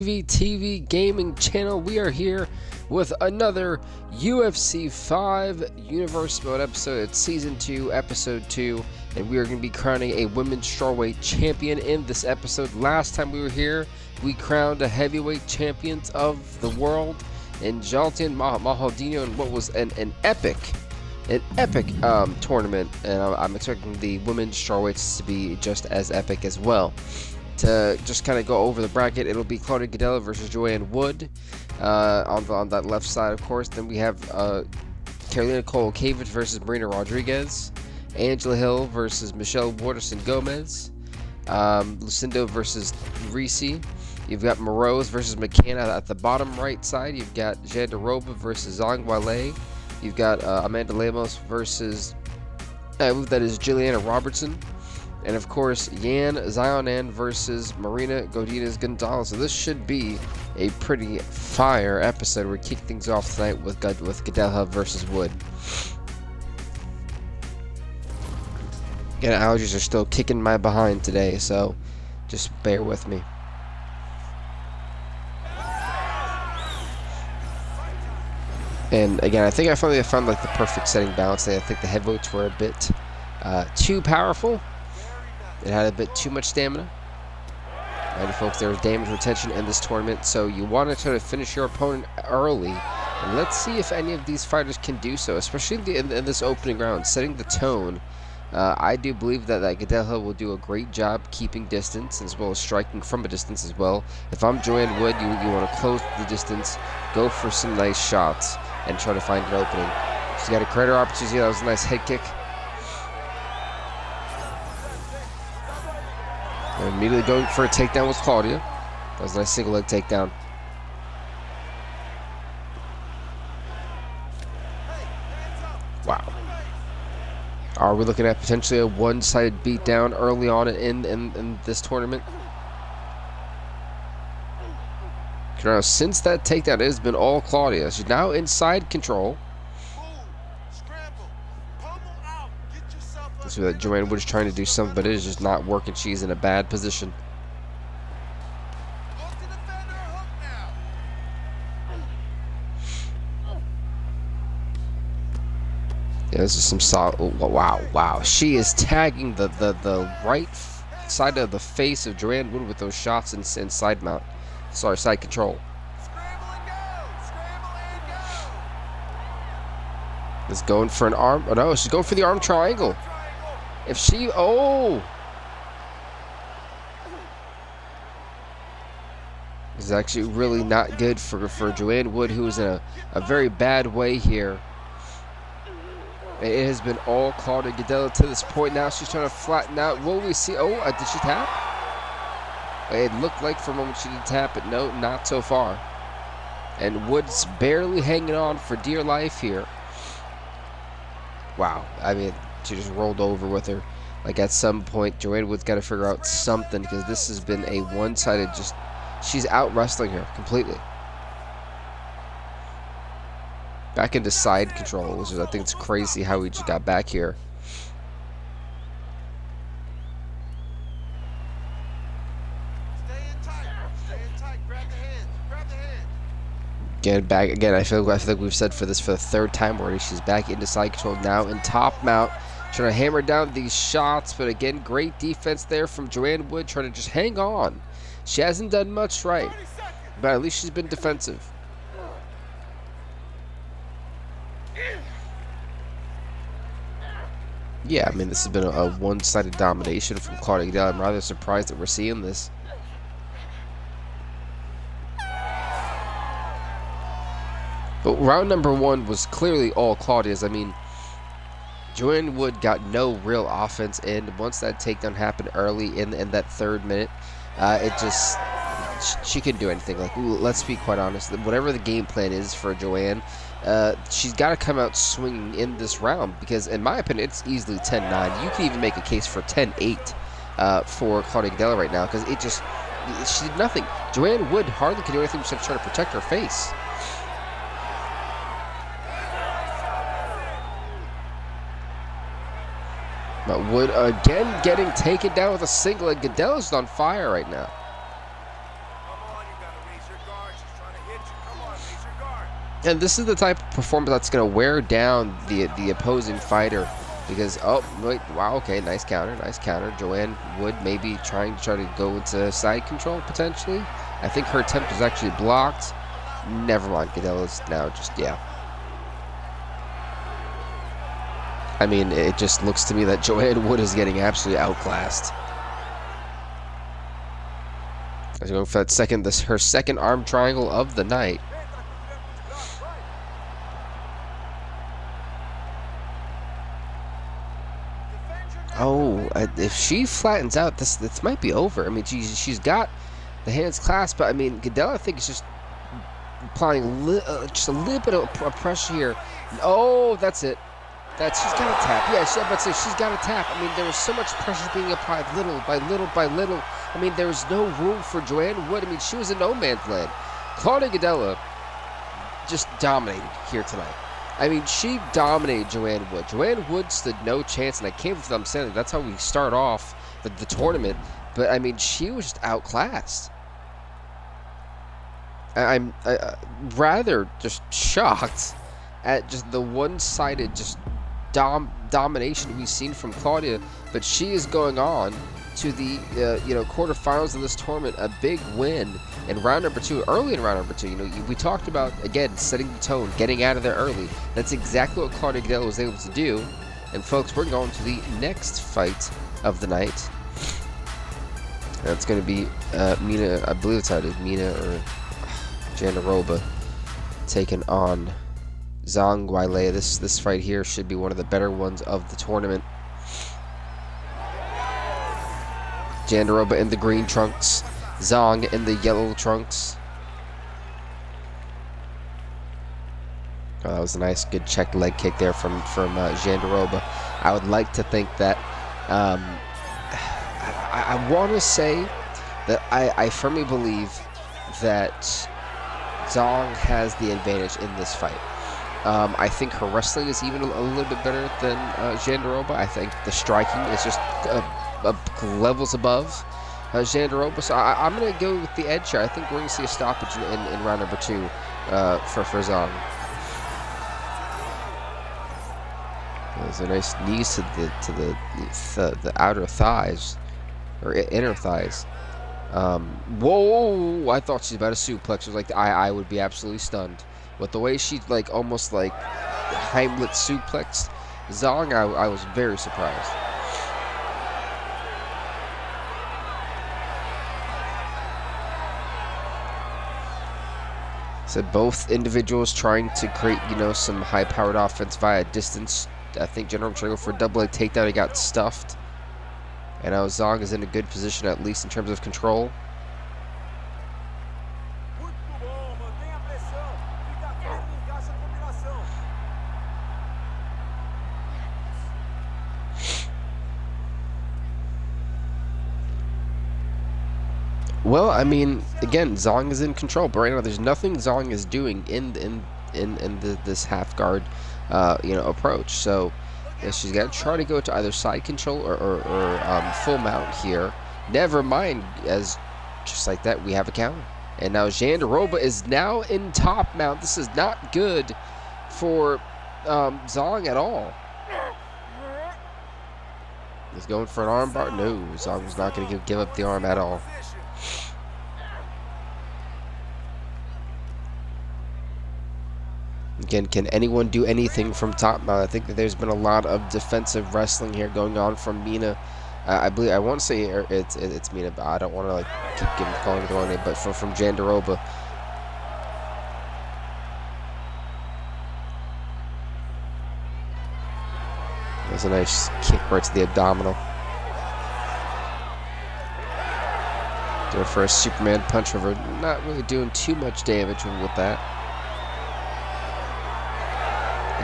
BVTV gaming channel. We are here with another UFC 5 Universe Mode episode. It's Season 2, Episode 2, and we are going to be crowning a women's strawweight champion in this episode. Last time we were here, we crowned a heavyweight champion of the world in Jaltin Mahaldino in what was an epic tournament, and I'm expecting the women's strawweights to be just as epic as well. To just kind of go over the bracket, it'll be Claudia Gadelha versus Joanne Wood on that left side, of course. Then we have Karolina Kowalkiewicz versus Marina Rodriguez, Angela Hill versus Michelle Waterson Gomez, Lucindo versus Reese. You've got Morose versus McCann at the bottom right side. You've got Jandiroba versus Zhang Weili. You've got Amanda Lemos versus that is Juliana Robertson. And of course, Yan Xiaonan versus Marina Godinez-Gonzalez. So this should be a pretty fire episode. We kick things off tonight with Gadelha versus Wood. Again, allergies are still kicking my behind today, so just bear with me. And again, I think I finally found like the perfect setting balance today. I think the heavyweights were a bit too powerful. It had a bit too much stamina. And folks, there was damage retention in this tournament, so you want to try to finish your opponent early. And let's see if any of these fighters can do so, especially in this opening round, setting the tone. I do believe that Gadelha will do a great job keeping distance as well as striking from a distance as well. If I'm Joanne Wood, you want to close the distance, go for some nice shots, and try to find an opening. She's got a credit opportunity. That was a nice head kick. And immediately going for a takedown was Claudia. That was a nice single leg takedown. Wow. Are we looking at potentially a one-sided beatdown early on in this tournament? Now, since that takedown, it has been all Claudia. She's now inside control. So that Joanne Wood is trying to do something, but it is just not working. She's in a bad position. Yeah, this is some solid. Oh, wow. She is tagging the right side of the face of Joanne Wood with those shots in side mount. Sorry, side control. Is going for an arm. Oh no, she's going for the arm triangle. If she, this is actually really not good for Joanne Wood, who is in a very bad way here. It has been all Claudia Gadelha to this point. Now she's trying to flatten out. Will we see? Did she tap? It looked like for a moment she did tap, but no, not so far. And Wood's barely hanging on for dear life here. Wow, I mean, she just rolled over with her. Like at some point, Joanne Wood's got to figure out something, because this has been a one-sided, she's out wrestling her completely. Back into side control, which is, I think it's crazy how we just got back here. Again, I feel like we've said for the third time already. She's back into side control now in top mount, trying to hammer down these shots. But again, great defense there from Joanne Wood, trying to just hang on. She hasn't done much right, but at least she's been defensive. Yeah, I mean, this has been a one-sided domination from Claudia Gadelha. I'm rather surprised that we're seeing this. But round number one was clearly all Claudia's. I mean, Joanne Wood got no real offense in. Once that takedown happened early in that third minute, she couldn't do anything. Like, let's be quite honest. Whatever the game plan is for Joanne, she's got to come out swinging in this round, because, in my opinion, it's easily 10-9. You can even make a case for 10-8 for Claudia Gadelha right now, because she did nothing. Joanne Wood hardly could do anything except try to protect her face. But Wood again getting taken down with a single, and Gadelha's on fire right now. And this is the type of performance that's going to wear down the opposing fighter. Because, oh, wait, wow, okay, nice counter, nice counter. Joanne Wood maybe trying to go into side control, potentially. I think her attempt was actually blocked. Never mind, Godella's now just, yeah. I mean, it just looks to me that Joanne Wood is getting absolutely outclassed. She's going for that her second arm triangle of the night. Oh, if she flattens out, this might be over. I mean, she's got the hands clasped, but I mean, Godella, I think, is just applying just a little bit of pressure here. Oh, that's it. She's got to tap. Yeah, I'm about to say she's got to tap. I mean, there was so much pressure being applied, little by little by little. I mean, there was no room for Joanne Wood. I mean, she was in no man's land. Claudia Godella just dominated here tonight. I mean, she dominated Joanne Wood. Joanne Wood stood no chance, and I can't believe I'm saying that's how we start off the tournament. But, I mean, she was just outclassed. I'm rather just shocked at just the one-sided just domination we've seen from Claudia. But she is going on to the quarterfinals of this tournament, a big win in round number 2, early in round number 2. We talked about, again, setting the tone, getting out of there early. That's exactly what Claudia Godella was able to do. And folks, we're going to the next fight of the night. That's going to be Mina, I believe it's how it is, Mina or Jandiroba taking on Zhang Weili. This fight here should be one of the better ones of the tournament. Jandiroba in the green trunks, Zhang in the yellow trunks. Oh, that was a nice, good check leg kick there from Jandiroba. I would like to think that I want to say that I firmly believe that Zhang has the advantage in this fight. I think her wrestling is even a little bit better than Jandiroba. I think the striking is just levels above Jandiroba. So I'm going to go with the edge here. I think we're going to see a stoppage in round number 2 for Zhang. Those are nice knees to the outer thighs, or inner thighs. Whoa! I thought she's about to suplex. It was like I would be absolutely stunned. But the way she almost Heimlich suplexed Zhang, I was very surprised. So both individuals trying to create, some high-powered offense via distance. I think General trying to go for a double leg takedown. He got stuffed. And now Zhang is in a good position, at least in terms of control. Well, I mean, again, Zhang is in control, but right now there's nothing Zhang is doing in this half guard, approach. So she's got to try to go to either side control or full mount here. Never mind, as just like that, we have a counter. And now Jandiroba is now in top mount. This is not good for Zhang at all. He's going for an arm bar. No, Zhang's not going to give up the arm at all. Again, can anyone do anything from top mount? I think that there's been a lot of defensive wrestling here going on from Mina. I want to say it's Mina, but I don't want to keep calling it the wrong name. But from Jandiroba. There's a nice kick right to the abdominal. Going for a Superman punch over. Not really doing too much damage with that.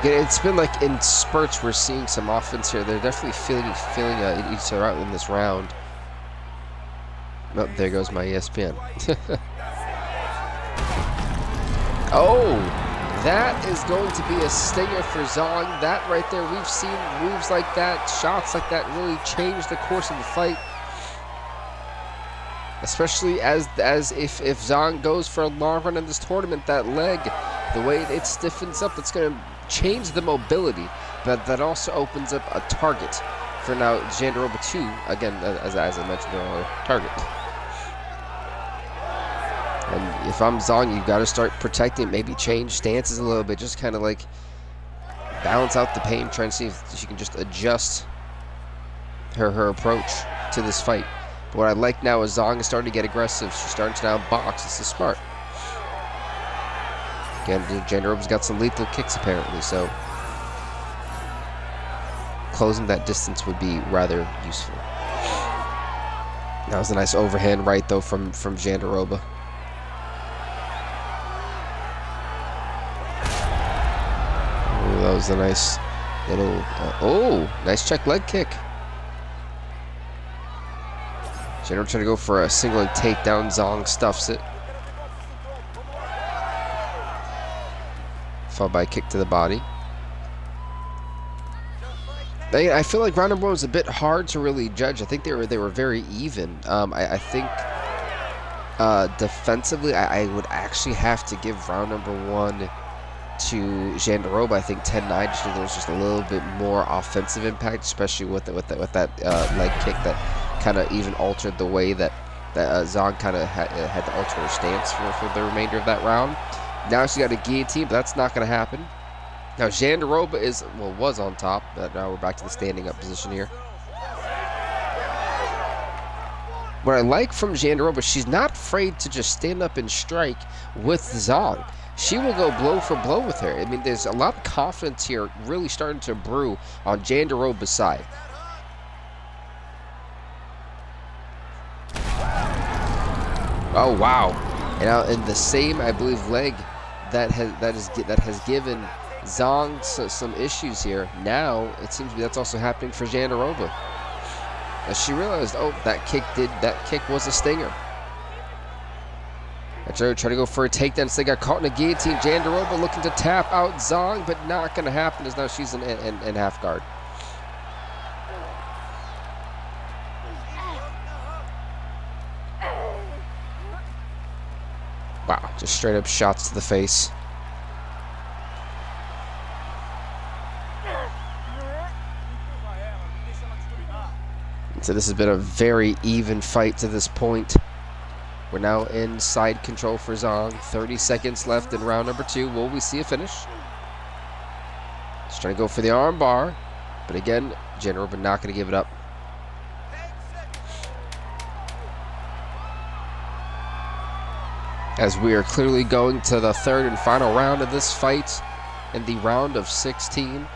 Again, it's been in spurts we're seeing some offense here. They're definitely feeling each other out in this round. Oh, there goes my ESPN. Oh, that is going to be a stinger for Zhang. That right there, we've seen moves like that, shots like that really change the course of the fight. especially as if Zhang goes for a long run in this tournament, that leg, the way it stiffens up, it's going to change the mobility, but that also opens up a target for now Jandiroba 2, again, as I mentioned earlier, target. And if I'm Zhang, you've got to start protecting, maybe change stances a little bit, just kind of like balance out the pain, trying to see if she can just adjust her approach to this fight. But what I like now is Zhang is starting to get aggressive. She's starting to now box. This is smart. Again, Jandiroba's got some lethal kicks apparently, so closing that distance would be rather useful. That was a nice overhand right though from Jandiroba. Ooh, that was a nice little nice check leg kick. Jandiroba trying to go for a single leg takedown. Zhang stuffs it. Followed by a kick to the body. I feel like round number 1 was a bit hard to really judge. I think they were very even. I think defensively, I would actually have to give round number 1 to Jandiroba. I think 10-9 just there was just a little bit more offensive impact, especially with that leg kick that kind of even altered the way that Zhang kind of had to alter her stance for the remainder of that round. Now she got a guillotine, but that's not going to happen. Now Jandiroba was on top, but now we're back to the standing up position here. What I like from Jandiroba, she's not afraid to just stand up and strike with Zhang. She will go blow for blow with her. I mean, there's a lot of confidence here really starting to brew on Jandiroba's side. Oh wow! And now in the same, I believe, leg that has given Zhang some issues here. Now it seems to be that's also happening for Jandiroba, as she realized, oh, that kick was a stinger. Trying to go for a takedown, so they got caught in a guillotine. Jandiroba looking to tap out Zhang, but not going to happen, as now she's in half guard. Wow, just straight up shots to the face. So this has been a very even fight to this point. We're now in side control for Zhang. 30 seconds left in round number 2. Will we see a finish? Just trying to go for the arm bar, but again, Jandiroba not going to give it up. As we are clearly going to the third and final round of this fight, in the round of 16.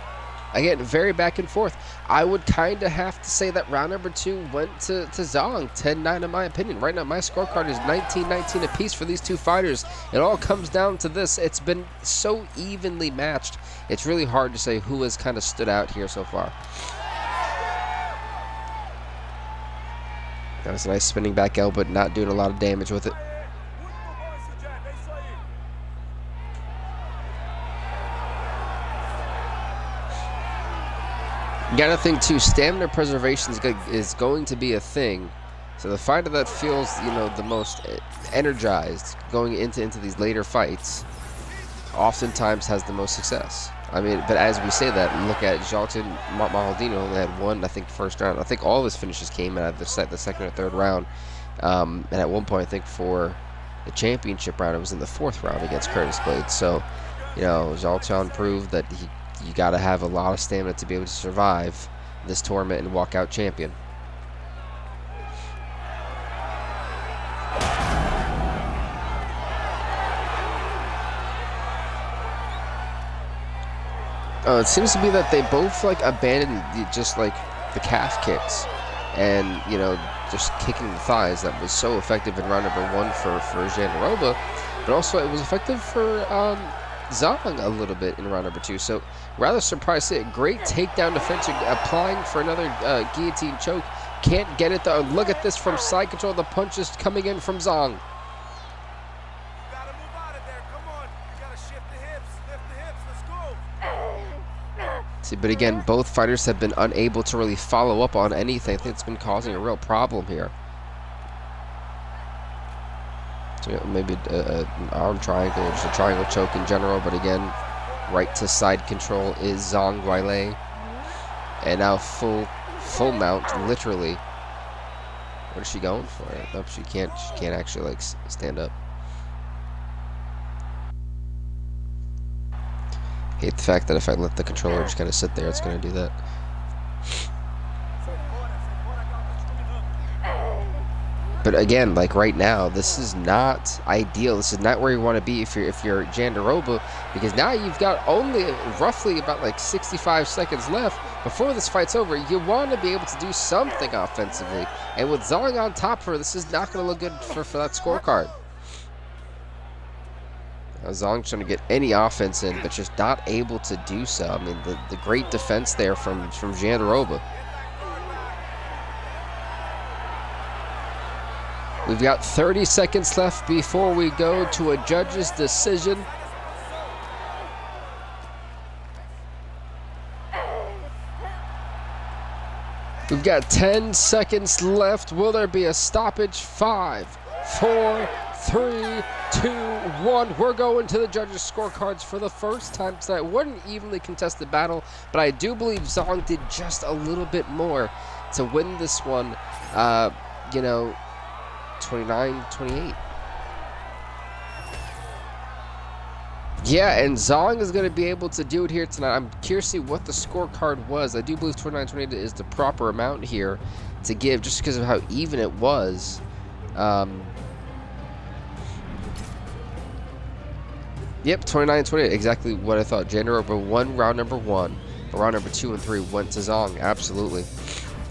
Again, very back and forth. I would kind of have to say that round number 2 went to Zhang, 10-9 in my opinion. Right now, my scorecard is 19-19 apiece for these two fighters. It all comes down to this. It's been so evenly matched. It's really hard to say who has kind of stood out here so far. That was a nice spinning back elbow, but not doing a lot of damage with it. You gotta think too, stamina preservation is going to be a thing. So the fighter that feels, the most energized going into these later fights, oftentimes has the most success. I mean, but as we say that, look at Jalton Maldini only had one, I think, first round. I think all of his finishes came out of the second or third round. And at one point, I think for the championship round, it was in the 4th round against Curtis Blades. So, Jalton proved that you got to have a lot of stamina to be able to survive this tournament and walk out champion. It seems to be that they both abandoned just the calf kicks and just kicking the thighs. That was so effective in round number 1 for Jandiroba, but also it was effective for Zhang a little bit in round number 2. So rather surprised to see it. Great takedown defense, applying for another guillotine choke. Can't get it though. Look at this from side control. The punches coming in from Zhang. See, but again, both fighters have been unable to really follow up on anything. I think it's been causing a real problem here. So, maybe an arm triangle, or just a triangle choke in general. But again, right to side control is Zhang Weili. And now full mount, literally. What is she going for? Nope, she can't actually like stand up. Hate the fact that if I let the controller just kind of sit there, it's going to do that. But again, like right now, this is not ideal. This is not where you want to be if you're Jandiroba, because now you've got only roughly about like 65 seconds left before this fight's over. You want to be able to do something offensively, and with Zhang on top of her, this is not going to look good for that scorecard. Zhang trying to get any offense in, but just not able to do so. I mean, the great defense there from Jandiroba. We've got 30 seconds left before we go to a judge's decision. We've got 10 seconds left. Will there be a stoppage? 5, 4, 3, 2, 1. We're going to the judges' scorecards for the first time tonight. What an evenly contested battle, but I do believe Zhang did just a little bit more to win this one. 29-28. Yeah, and Zhang is going to be able to do it here tonight. I'm curious to see what the scorecard was. I do believe 29-28 is the proper amount here to give, just because of how even it was. Yep, 29-28, exactly what I thought. Jandiroba won round number 1, but round number 2 and 3 went to Zhang. Absolutely.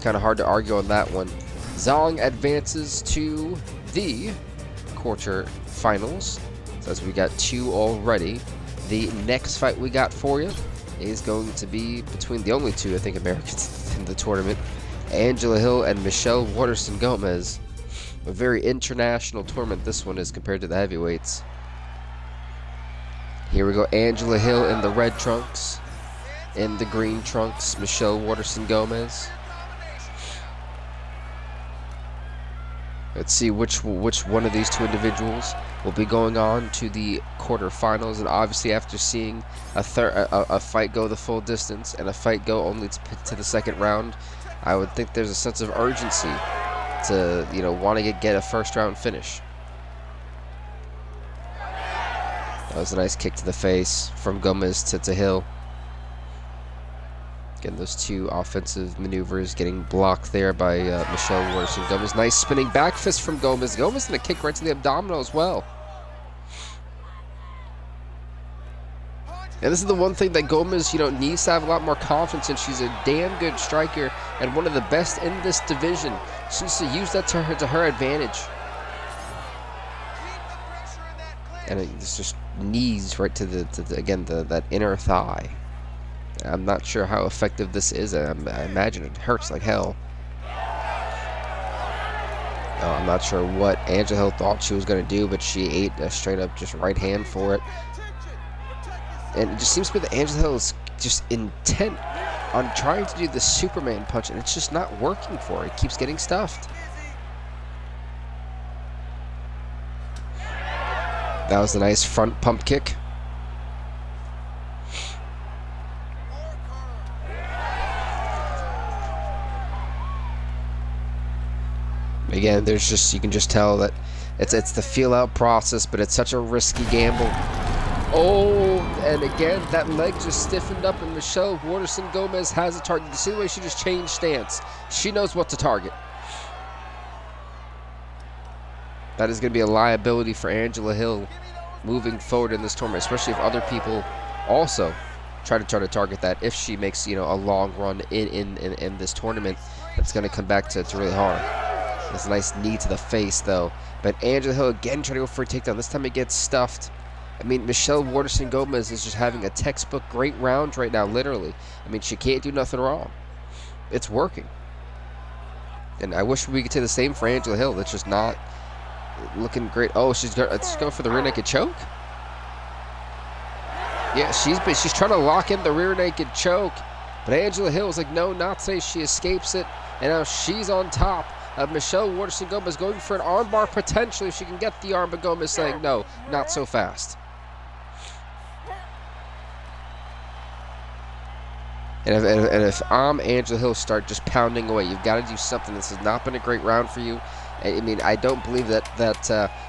Kind of hard to argue on that one. Zhang advances to the quarterfinals. So as we got 2 already. The next fight we got for you is going to be between the only 2, I think, Americans in the tournament. Angela Hill and Michelle Waterson-Gomez. A very international tournament this one is compared to the heavyweights. Here we go, Angela Hill in the red trunks. In the green trunks, Michelle Waterson-Gomez. Let's see which one of these 2 individuals will be going on to the quarterfinals. And obviously, after seeing a fight go the full distance and a fight go only to the second round, I would think there's a sense of urgency to want to get a first round finish. That was a nice kick to the face from Gomez to Hill. Again, those 2 offensive maneuvers getting blocked there by Michelle Waterson-Gomez. Nice spinning back fist from Gomez. Gomez going to kick right to the abdominal as well. And this is the one thing that Gomez, needs to have a lot more confidence in. She's a damn good striker and one of the best in this division. She needs to use that to her advantage. And it's just knees right to that inner thigh. I'm not sure how effective this is. I imagine it hurts like hell. I'm not sure what Angela Hill thought she was going to do, but she ate a straight up just right hand for it. And it just seems to be that Angela Hill is just intent on trying to do the Superman punch, and it's just not working for her. It keeps getting stuffed. That was a nice front pump kick. Again, you can just tell that it's the feel out process, but it's such a risky gamble. Oh, and again, that leg just stiffened up, and Michelle Waterson-Gomez has a target. You see the way she just changed stance? She knows what to target. That is going to be a liability for Angela Hill moving forward in this tournament, especially if other people also try to target that. If she makes a long run in this tournament, that's going to come back to really hard. That's a nice knee to the face, though. But Angela Hill again trying to go for a takedown. This time it gets stuffed. I mean, Michelle Waterson-Gomez is just having a textbook great round right now, literally. I mean, she can't do nothing wrong. It's working. And I wish we could say the same for Angela Hill. That's just not looking great. Oh, she's going for the rear naked choke. Yeah, she's trying to lock in the rear naked choke. But Angela Hill is like, no, not today. She escapes it. And now she's on top of Michelle Waterson-Gomez going for an armbar potentially if she can get the arm, but Gomez saying no, not so fast. And if I'm Angela Hill, start just pounding away. You've got to do something. This has not been a great round for you. I mean, I don't believe that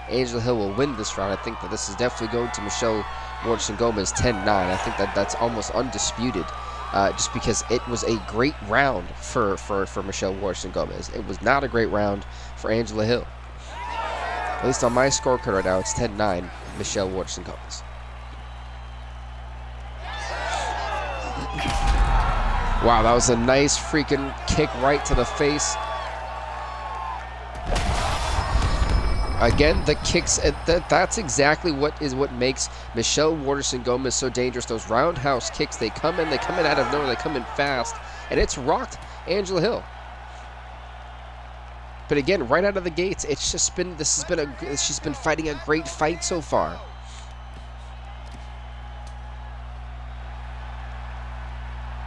Angela Hill will win this round. I think that this is definitely going to Michelle Waterson-Gomez 10-9. I think that's almost undisputed, just because it was a great round for Michelle Waterson-Gomez. It was not a great round for Angela Hill. At least on my scorecard right now, it's 10-9 Michelle Waterson-Gomez. Wow, that was a nice freaking kick right to the face. Again, the kicks, that's exactly what makes Michelle Waterson-Gomez so dangerous. Those roundhouse kicks, they come in out of nowhere, they come in fast, and it's rocked Angela Hill. But again, right out of the gates, she's been fighting a great fight so far.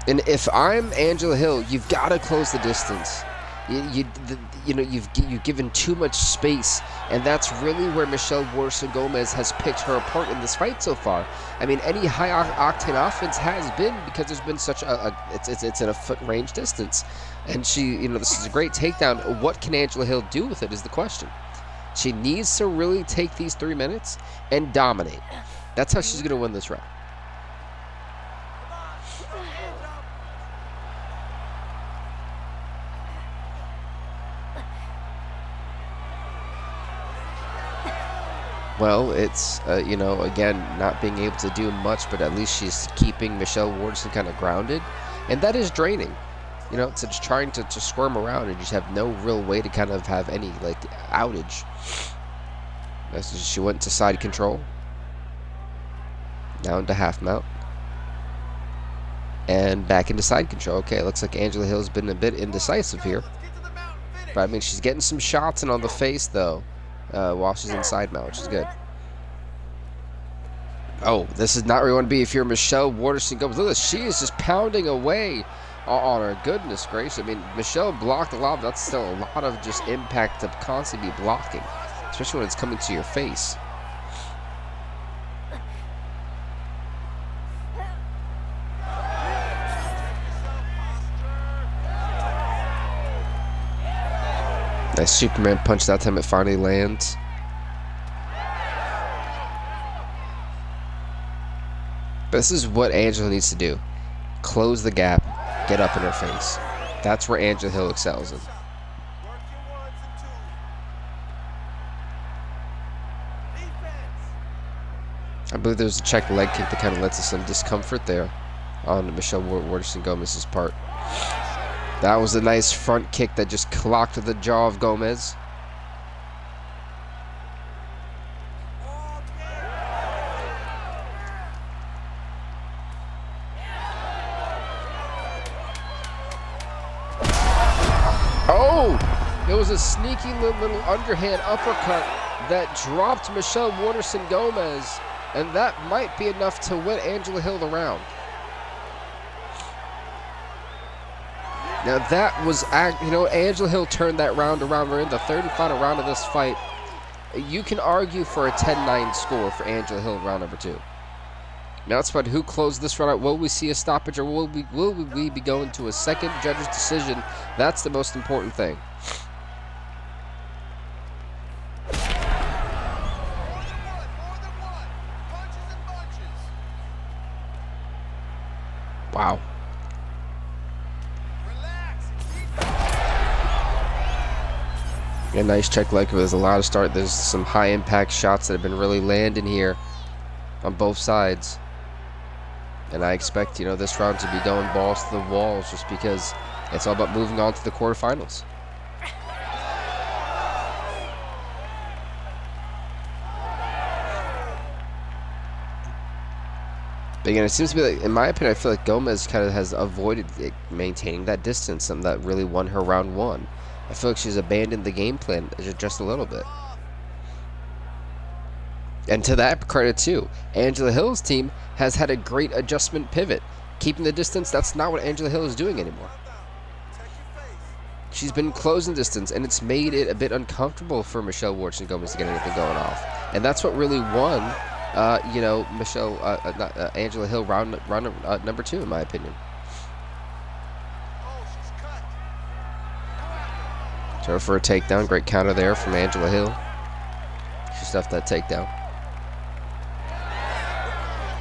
And if I'm Angela Hill, you've got to close the distance. You've given too much space, and that's really where Michelle Waterson-Gomez has picked her apart in this fight so far. I mean, any high octane offense has been because there's been such it's in a foot range distance, and this is a great takedown. What can Angela Hill do with it is the question. She needs to really take these 3 minutes and dominate. That's how she's going to win this round. Well, it's, again, not being able to do much, but at least she's keeping Michelle Waterson kind of grounded. And that is draining. It's just trying to squirm around and just have no real way to kind of have any, outage. She went to side control. Now into half mount. And back into side control. Okay, it looks like Angela Hill's been a bit indecisive here. But, I mean, she's getting some shots in on the face, though. While she's inside mount, which is good. Oh, this is not where you want to be if you're Michelle Waterson-Gomez. Look at this. She is just pounding away on her. Goodness gracious. I mean, Michelle blocked a lot, but that's still a lot of just impact to constantly be blocking, especially when it's coming to your face. Nice Superman punch that time, it finally lands. But this is what Angela needs to do. Close the gap, get up in her face. That's where Angela Hill excels in. I believe there's a check leg kick that kind of lets us some discomfort there on Michelle Waterson-Gomez's part. That was a nice front kick that just clocked the jaw of Gomez. Oh! It was a sneaky little underhand uppercut that dropped Michelle Waterson-Gomez, and that might be enough to win Angela Hill the round. Now that was, Angela Hill turned that round around. We're in the third and final round of this fight. You can argue for a 10-9 score for Angela Hill in round number 2. Now it's about who closed this round out. Will we see a stoppage, or will we be going to a second judge's decision? That's the most important thing. Wow. A nice check leg. There's a lot of start. There's some high impact shots that have been really landing here on both sides. And I expect, this round to be going balls to the walls, just because it's all about moving on to the quarterfinals. But again, it seems to be like, in my opinion, I feel like Gomez kind of has avoided maintaining that distance, something that really won her round 1. I feel like she's abandoned the game plan just a little bit. And to that credit too, Angela Hill's team has had a great adjustment pivot. Keeping the distance, that's not what Angela Hill is doing anymore. She's been closing distance, and it's made it a bit uncomfortable for Michelle Waterson Gomez to get anything going off. And that's what really won, you know, Angela Hill round number 2, in my opinion. So for a takedown, great counter there from Angela Hill. She stuffed that takedown.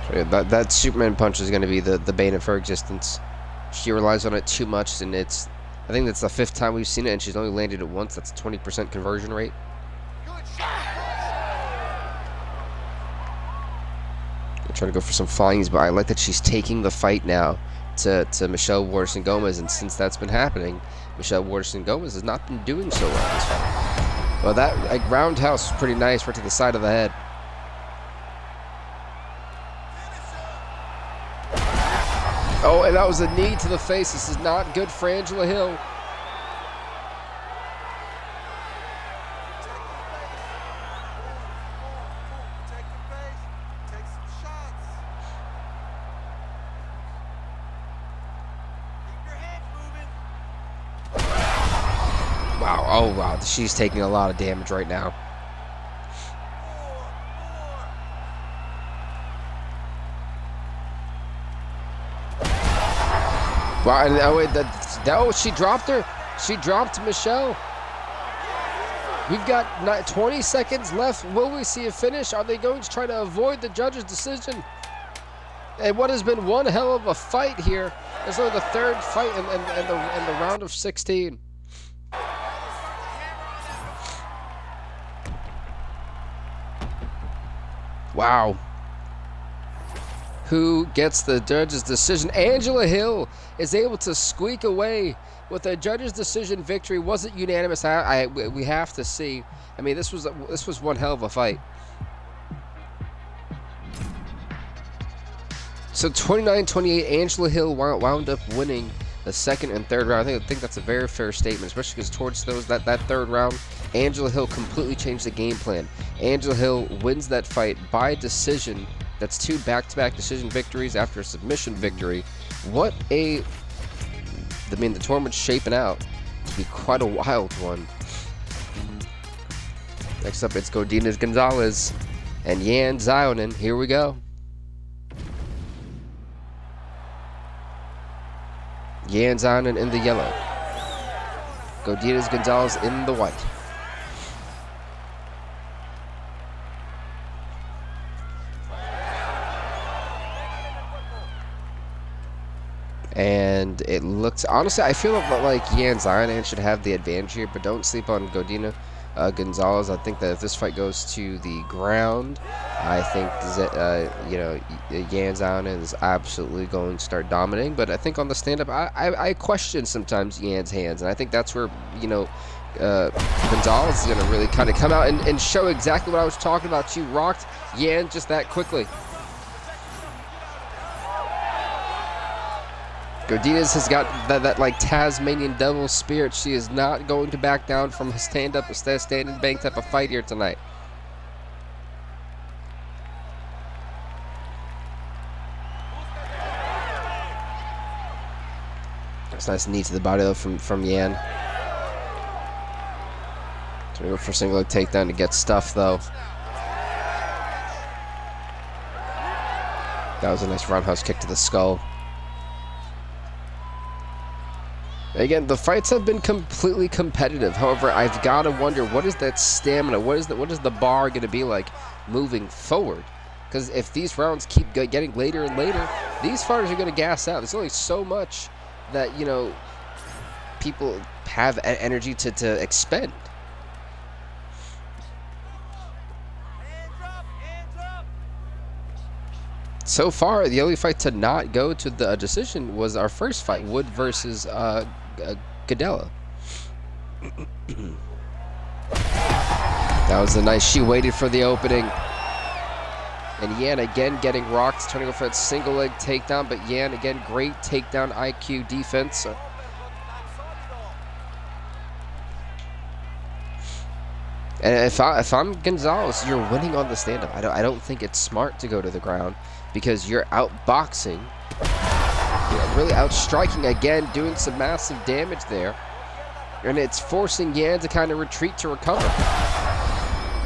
So that Superman punch is going to be the bane of her existence. She relies on it too much, and I think that's the 5th time we've seen it, and she's only landed it once. That's a 20% conversion rate. I'm trying to go for some flyings, but I like that she's taking the fight now to Michelle Waterson Gomez, and since that's been happening, Michelle Waterson Gomez has not been doing so well this fight. Well, that roundhouse was pretty nice, right to the side of the head. Oh, and that was a knee to the face. This is not good for Angela Hill. Wow, oh wow, she's taking a lot of damage right now. Wow, and oh, she dropped her. She dropped Michelle. We've got 20 seconds left. Will we see a finish? Are they going to try to avoid the judge's decision? And what has been one hell of a fight here. It's only the 3rd fight in the round of 16. Wow. Who gets the judge's decision? Angela Hill is able to squeak away with a judge's decision victory. Was it unanimous? We have to see. I mean, this was one hell of a fight. So 29-28, Angela Hill wound up winning the 2nd and 3rd round. I think that's a very fair statement, especially because towards that 3rd round, Angela Hill completely changed the game plan. Angela Hill wins that fight by decision. That's 2 back-to-back decision victories after a submission victory. The tournament's shaping out to be quite a wild one. Next up, it's Godinez Gonzalez and Yan Xiaonan. Here we go. Yan Xiaonan in the yellow. Godinez Gonzalez in the white. And it looks, honestly, I feel like Yan Xiaonan should have the advantage here, but don't sleep on Godinez Gonzalez. I think that if this fight goes to the ground, I think Yan Xiaonan is absolutely going to start dominating. But I think on the stand-up, I question sometimes Yan's hands, and I think that's where Gonzalez is going to really kind of come out and show exactly what I was talking about. She rocked Yan just that quickly. Godinez has got that like Tasmanian devil spirit. She is not going to back down from a stand-up, stand-and bang type of fight here tonight. That's a nice knee to the body though from Yan. So we go for a single leg takedown to get stuff though. That was a nice roundhouse kick to the skull. Again, the fights have been completely competitive. However, I've got to wonder, what is that stamina? What is the bar going to be like moving forward? Because if these rounds keep getting later and later, these fighters are going to gas out. There's only so much that, people have energy to expend. So far, the only fight to not go to the decision was our first fight, Wood versus Gadella. That was a nice. She waited for the opening. And Yan again getting rocked, trying to go for that single leg takedown, but Yan again, great takedown IQ defense. And if I'm Gonzalez, you're winning on the stand-up. I don't think it's smart to go to the ground because you're outboxing, really outstriking again, doing some massive damage there. And it's forcing Yan to kind of retreat to recover.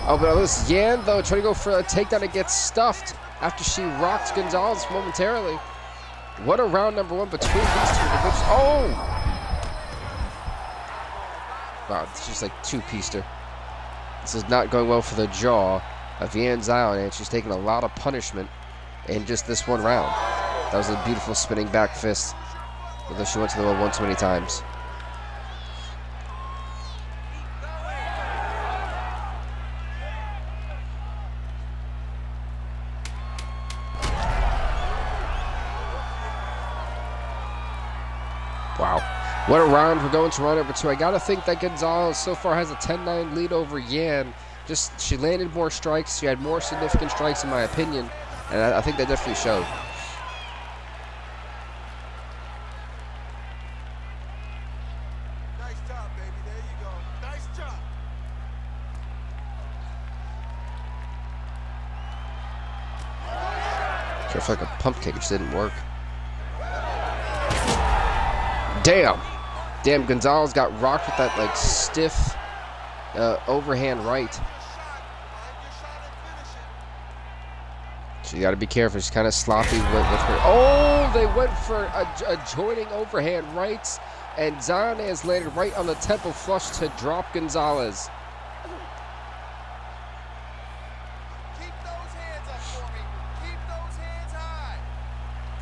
Oh, but this Yan, though, trying to go for a takedown and gets stuffed after she rocked Gonzalez momentarily. What a round number one between these two individuals. Oh! Wow, it's just like two-pieced her. This is not going well for the jaw of Yan Xiao, and she's taking a lot of punishment in just this one round. That was a beautiful spinning back fist, although she went to the well one too many times. Wow. What a round. We're going to round number two. I got to think that Gonzalez so far has a 10-9 lead over Yan. Just, she landed more strikes. She had more significant strikes, in my opinion. And I think that definitely showed. Nice job, baby. There you go. Nice job. Careful, like a pump kick. It just didn't work. Damn. Damn, Gonzalez got rocked with that, like, stiff overhand right. So you got to be careful. She's kind of sloppy with her. Oh, they went for a joining overhand rights, and Xiao has landed right on the temple flush to drop Gonzalez. Keep those hands up for me. Keep those hands high.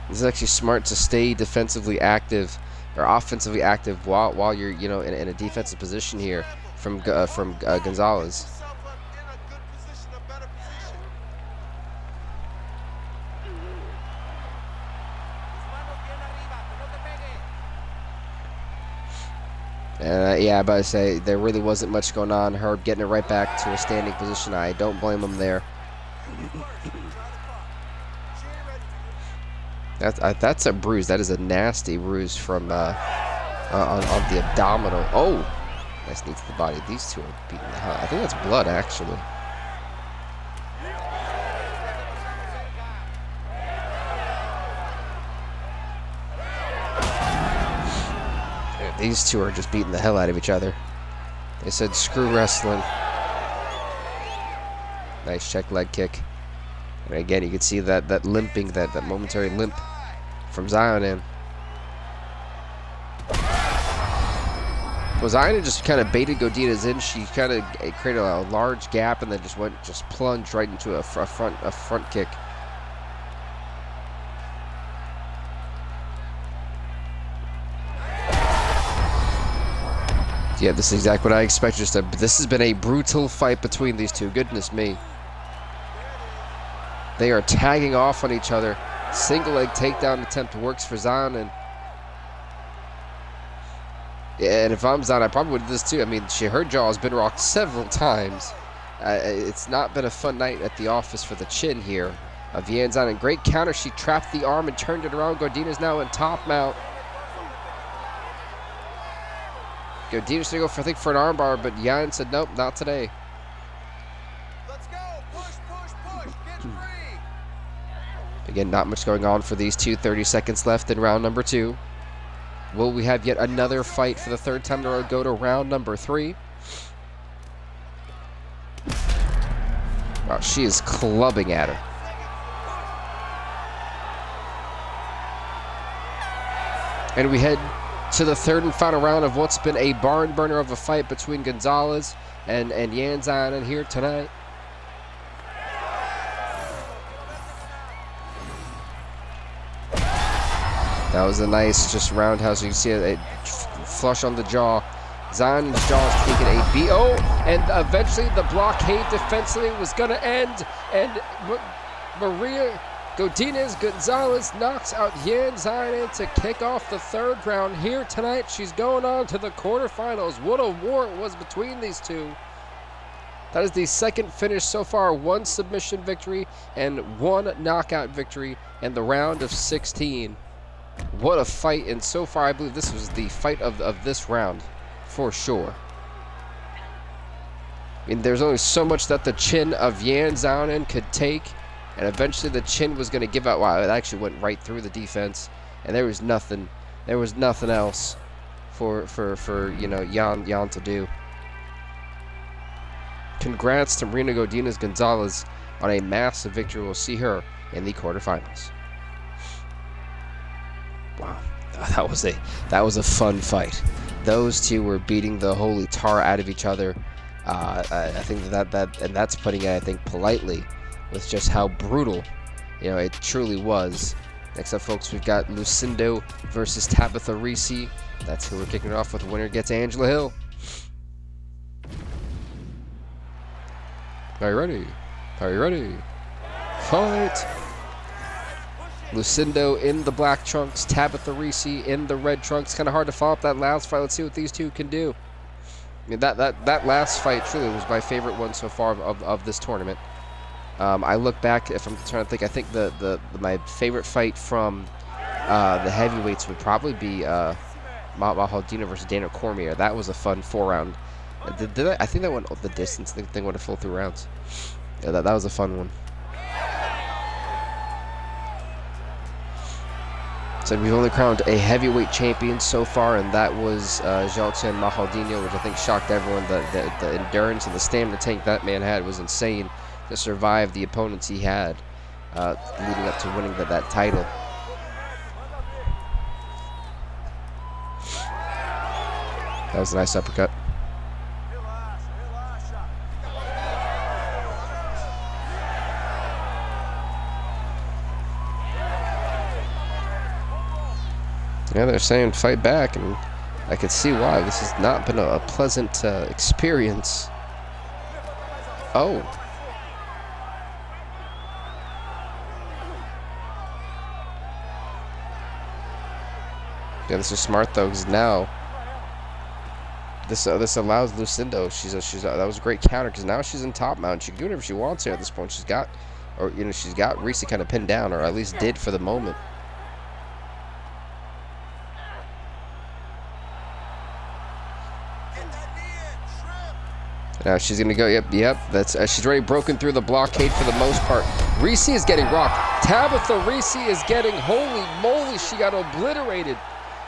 This is actually smart to stay defensively active or offensively active while you're, you know, in a defensive position here from Gonzalez. Yeah, but I say there really wasn't much going on. Herb getting it right back to a standing position. I don't blame him there. That's a bruise. That is a nasty bruise from on the abdominal. Oh, nice knee to the body. These two are beating the hell. I think that's blood, actually. These two are just beating the hell out of each other. They said screw wrestling. Nice check leg kick. And again, you can see that limping, that momentary limp from Xiao. Well, Xiao just kind of baited Godinez in. She kind of created a large gap and then just plunged right into a front kick. Yeah, this is exactly what I expected. This has been a brutal fight between these two. Goodness me. They are tagging off on each other. Single leg takedown attempt works for Xiao. And if I'm Xiao, I probably would do this too. I mean, her jaw has been rocked several times. It's not been a fun night at the office for the chin here of Yan Xiao. And great counter. She trapped the arm and turned it around. Godinez now in top mount. Godinez to go for, I think, for an armbar, but Yan said nope, not today. Let's go. Push. Get free. Again, not much going on for these two. 30 seconds left in round number two. Will we have yet another fight for the third time in a row go to round number three? Wow, she is clubbing at her. And we head to the third and final round of what's been a barn burner of a fight between Gonzalez and Yan Xiao here tonight. That was a nice just roundhouse. You can see a flush on the jaw. Xiao's jaw is taking a beat. Oh, and eventually the blockade defensively was going to end. And Maria Godinez Gonzalez knocks out Yan Xiao to kick off the third round here tonight. She's going on to the quarterfinals. What a war it was between these two. That is the second finish so far. One submission victory and one knockout victory in the round of 16. What a fight. And so far, I believe this was the fight of this round for sure. I mean, there's only so much that the chin of Yan Xiao could take. And eventually the chin was going to give out. Wow, it actually went right through the defense. And there was nothing else for you know, Jan to do. Congrats to Marina Godinez Gonzalez on a massive victory. We'll see her in the quarterfinals. Wow, that was a fun fight. Those two were beating the holy tar out of each other. I think that and that's putting it, I think, politely, with just how brutal, you know, it truly was. Next up, folks, we've got Lucindo versus Tabitha Ricci. That's who we're kicking it off with. The winner gets Angela Hill. Are you ready? Are you ready? Fight! Lucindo in the black trunks, Tabitha Ricci in the red trunks. Kind of hard to follow up that last fight. Let's see what these two can do. I mean, that last fight truly was my favorite one so far of this tournament. I look back, if I'm trying to think, I think my favorite fight from the heavyweights would probably be Mahaldina versus Dana Cormier. That was a fun 4-round. I think that went the distance. I think they went a full 3 rounds. Yeah, that was a fun one. So we've only crowned a heavyweight champion so far, and that was Jailton Mahaldinho, which I think shocked everyone. The endurance and the stamina tank that man had was insane to survive the opponents he had leading up to winning that title. That was a nice uppercut. Yeah, they're saying fight back, and I could see why. This has not been a pleasant experience. Oh. Yeah, this is smart though, because now this allows Lucindo. That was a great counter, because now she's in top mount. She can do whatever she wants here at this point. She's got Ricci kind of pinned down, or at least did for the moment. Now she's gonna go. Yep. That's she's already broken through the blockade for the most part. Ricci is getting rocked. Tabitha Ricci is getting, holy moly, she got obliterated.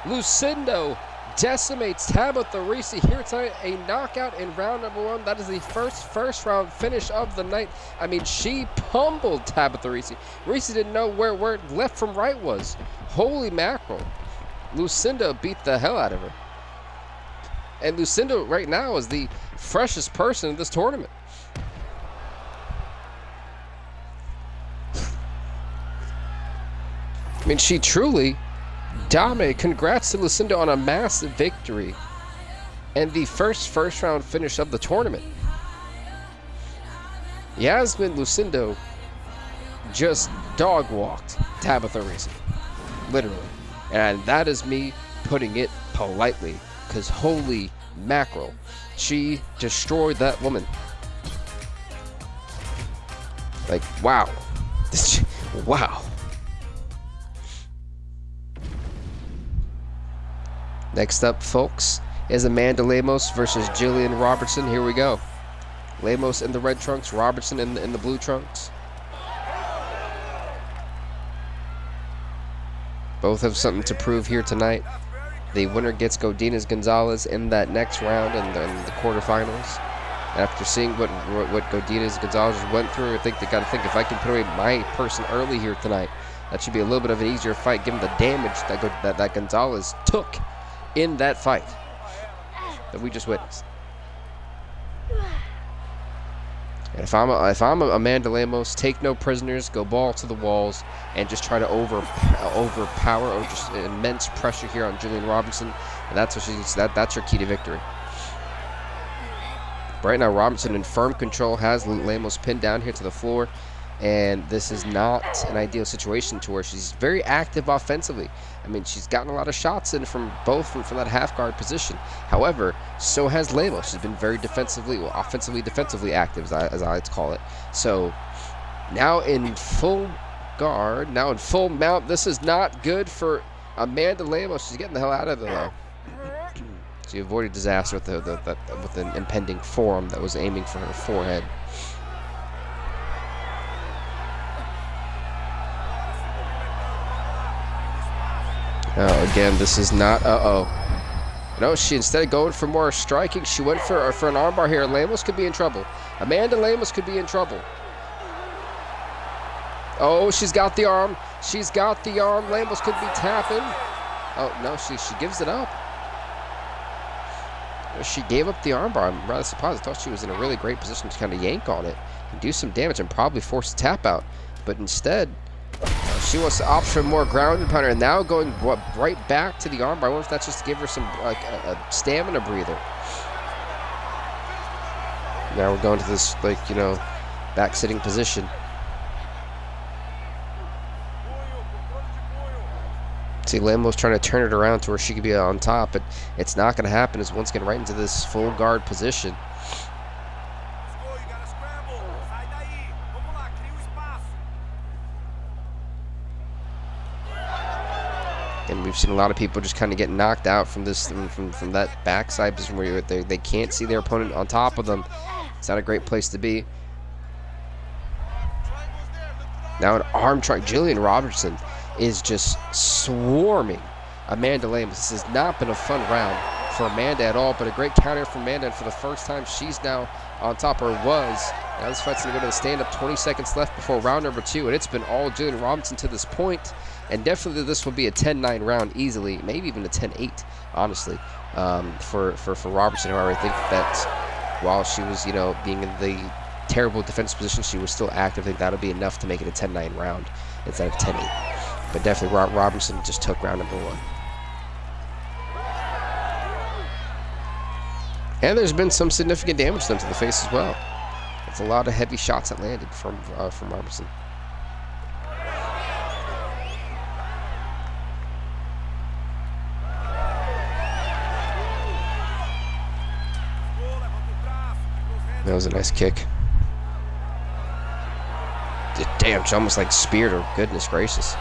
Lucindo decimates Tabitha Ricci here tonight. A knockout in round number 1. That is the first round finish of the night. I mean, she pummeled Tabitha Ricci. Ricci didn't know where left from right was. Holy mackerel. Lucindo beat the hell out of her. And Lucindo right now is the freshest person in this tournament. I mean, she truly dominated. Congrats to Lucindo on a massive victory and the first round finish of the tournament. Yasmin Lucindo just dog walked Tabitha Ricci, literally, and that is me putting it politely. Because holy mackerel, she destroyed that woman. Like, wow. Wow. Next up, folks, is Amanda Lemos versus Jillian Robertson. Here we go. Lemos in the red trunks, Robertson in the blue trunks. Both have something to prove here tonight. The winner gets Godinez Gonzalez in that next round in the quarterfinals. After seeing what Godinez Gonzalez went through, I think they got to think, if I can put away my person early here tonight, that should be a little bit of an easier fight given the damage that Gonzalez took in that fight that we just witnessed. And if I'm Amanda Lemos, take no prisoners, go ball to the walls, and just try to overpower or just immense pressure here on Jillian Robinson, and that's what that's her key to victory. Right now, Robinson in firm control has Lemos pinned down here to the floor, and this is not an ideal situation to where she's very active offensively. I mean, she's gotten a lot of shots in from that half guard position. However, so has Lemos. She's been very offensively active, as I like to call it. So now in full guard, now in full mount, this is not good for Amanda Lemos. She's getting the hell out of there, though. She avoided disaster with an impending forearm that was aiming for her forehead. Oh, again, this is not, No, she instead of going for more striking, she went for an armbar here. Lemos could be in trouble. Amanda Lemos could be in trouble. Oh, she's got the arm. She's got the arm. Lemos could be tapping. Oh, no, she gives it up. She gave up the armbar. I'm rather surprised. I thought she was in a really great position to kind of yank on it and do some damage and probably force a tap out. But instead, she wants to opt for more ground and pounder, and now going right back to the armbar. I wonder if that's just to give her some like a stamina breather. Now we're going to this back sitting position. See, Lambo's trying to turn it around to where she could be on top, but it's not going to happen. As once again right into this full guard position. And we've seen a lot of people just kind of get knocked out from this, from that backside position where they can't see their opponent on top of them. It's not a great place to be. Now an arm triangle. Jillian Robertson is just swarming Amanda Lemos. This has not been a fun round for Amanda at all, but a great counter from Amanda, and for the first time she's now on top, or was. Now this fight's going to go to the stand-up. 20 seconds left before round number 2, and it's been all Jillian Robinson to this point, and definitely this will be a 10-9 round easily, maybe even a 10-8, honestly, for Robertson. However, I think that while she was, being in the terrible defense position, she was still active. I think that'll be enough to make it a 10-9 round instead of 10-8. But definitely Robinson just took round number 1. And there's been some significant damage done to the face as well. It's a lot of heavy shots that landed from Robertson. That was a nice kick. Damn, she almost like speared her. Goodness gracious.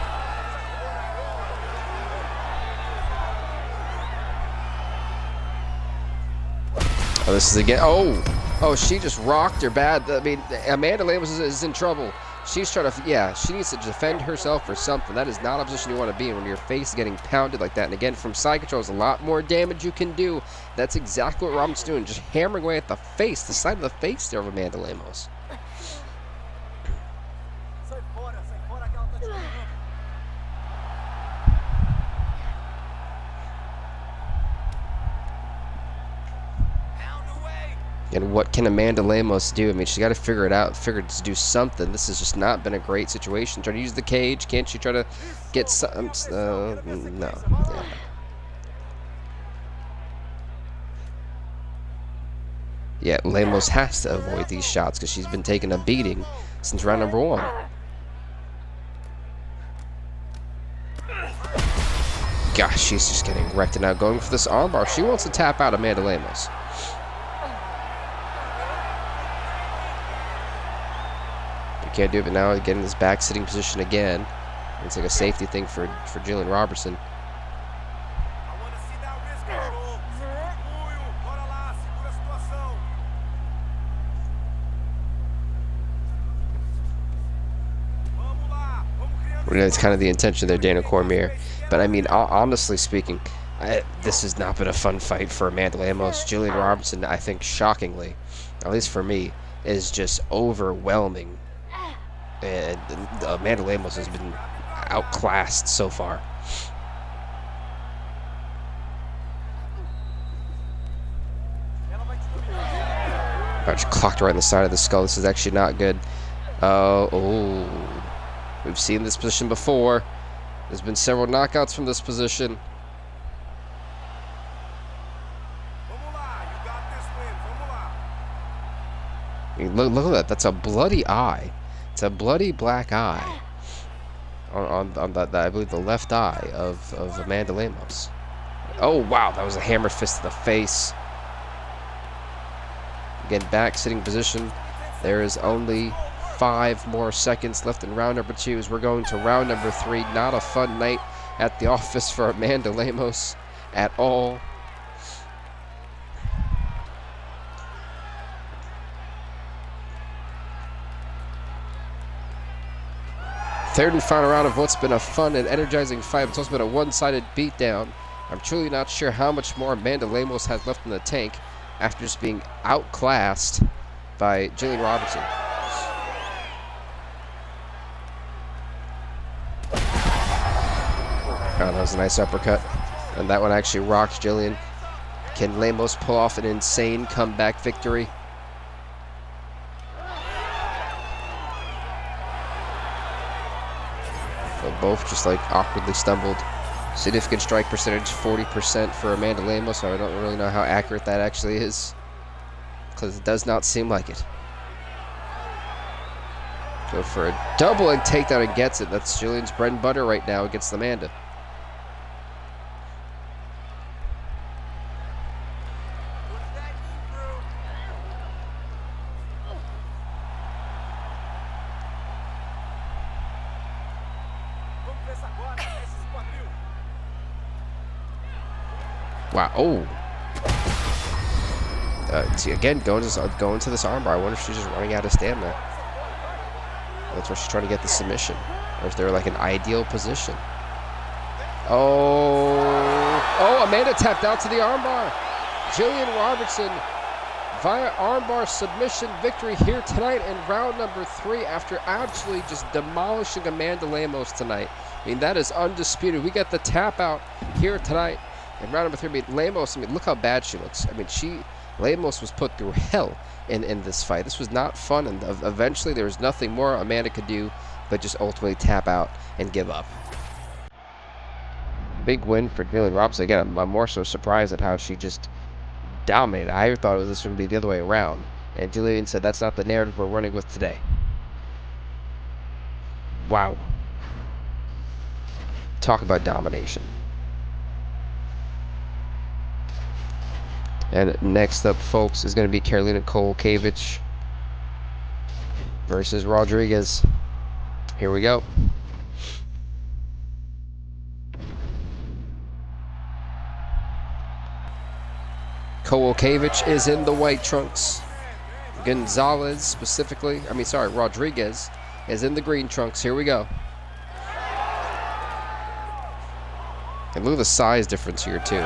Oh, this is again. Oh, she just rocked her bad. I mean, Amanda Lemos is in trouble. She's trying to, she needs to defend herself or something. That is not a position you want to be in when your face is getting pounded like that. And again, from side control, there's a lot more damage you can do. That's exactly what Robinson's doing, just hammering away at the face, the side of the face there of Amanda Lemos. And what can Amanda Lemos do? I mean, she's got to figure it out, to do something. This has just not been a great situation. Try to use the cage. Can't she try to get some? No. Yeah, Lemos has to avoid these shots because she's been taking a beating since round number 1. Gosh, she's just getting wrecked. And now going for this armbar. She wants to tap out Amanda Lemos. Can't do it, but now getting this back sitting position again. It's like a safety thing for Jillian Robertson. That's kind of the intention there, Dana Cormier. But I mean, honestly speaking, this has not been a fun fight for Amanda Lemos. Jillian Robertson, I think, shockingly, at least for me, is just overwhelming. And Amanda Lemos has been outclassed so far. Just clocked right in the side of the skull. This is actually not good. We've seen this position before. There's been several knockouts from this position. I mean, look at that. That's a bloody eye. It's a bloody black eye on that, I believe, the left eye of Amanda Lemos. Oh, wow. That was a hammer fist to the face. Again, back sitting position. There is only 5 more seconds left in round number 2 as we're going to round number 3. Not a fun night at the office for Amanda Lemos at all. Third and final round of what's been a fun and energizing fight. It's also been a one-sided beatdown I'm truly not sure how much more Amanda Lemos has left in the tank after just being outclassed by Jillian Robertson. Oh, that was a nice uppercut. And that one actually rocked Jillian. Can Lemos pull off an insane comeback victory? But both just like awkwardly stumbled. Significant strike percentage, 40% for Amanda Lemos, so I don't really know how accurate that actually is, because it does not seem like it. Go for a doubling takedown and gets it. That's Jillian's bread and butter right now against Amanda. Wow. Oh. See, again, going to this armbar. I wonder if she's just running out of stamina. That's where she's trying to get the submission. Or is there like an ideal position? Oh, Amanda tapped out to the armbar. Jillian Robertson via armbar submission victory here tonight in round number 3 after absolutely just demolishing Amanda Lemos tonight. I mean, that is undisputed. We get the tap out here tonight in round number 3. I mean, Lemos, look how bad she looks. I mean, Lemos was put through hell in this fight. This was not fun, and eventually there was nothing more Amanda could do but just ultimately tap out and give up. Big win for Jillian Robertson. Again, I'm more so surprised at how she just dominated. I thought this would be the other way around, and Jillian said that's not the narrative we're running with today. Wow. Talk about domination. And next up, folks, is going to be Karolina Kowalkiewicz versus Rodriguez. Here we go. Kowalkiewicz is in the white trunks. Gonzalez specifically, Rodriguez is in the green trunks. Here we go. And look at the size difference here too.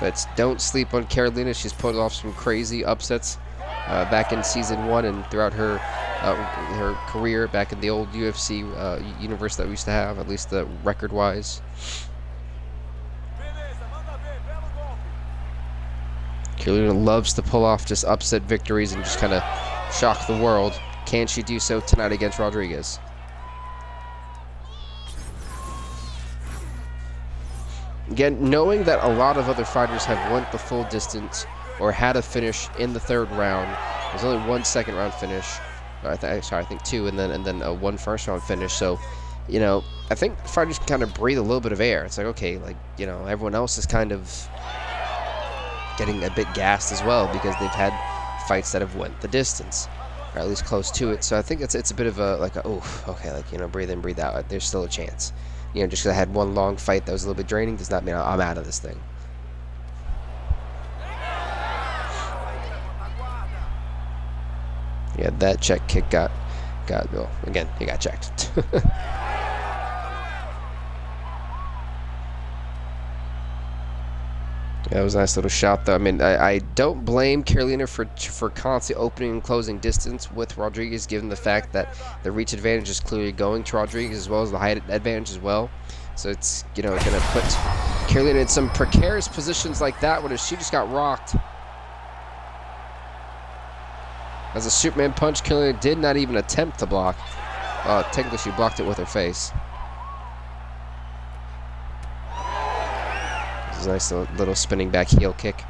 But don't sleep on Karolina. She's put off some crazy upsets back in season 1 and throughout her career back in the old UFC universe that we used to have, at least record-wise. Karolina loves to pull off just upset victories and just kind of shock the world. Can she do so tonight against Rodriguez? Again, knowing that a lot of other fighters have went the full distance or had a finish in the 3rd round. There's only 1 second round finish. I think 2, and then a 1 first round finish. So, I think fighters can kind of breathe a little bit of air. It's like, okay, everyone else is kind of getting a bit gassed as well because they've had fights that have went the distance, or at least close to it. So I think it's a bit of breathe in, breathe out. There's still a chance. Just because I had 1 long fight that was a little bit draining does not mean I'm out of this thing. Yeah, that check kick got well, again, he got checked. That was a nice little shot, though. I don't blame Karolina for constantly opening and closing distance with Rodriguez, given the fact that the reach advantage is clearly going to Rodriguez as well as the height advantage as well. So it's, going to put Karolina in some precarious positions like that when she just got rocked. As a Superman punch, Karolina did not even attempt to block. Technically, she blocked it with her face. This is a nice little spinning back heel kick.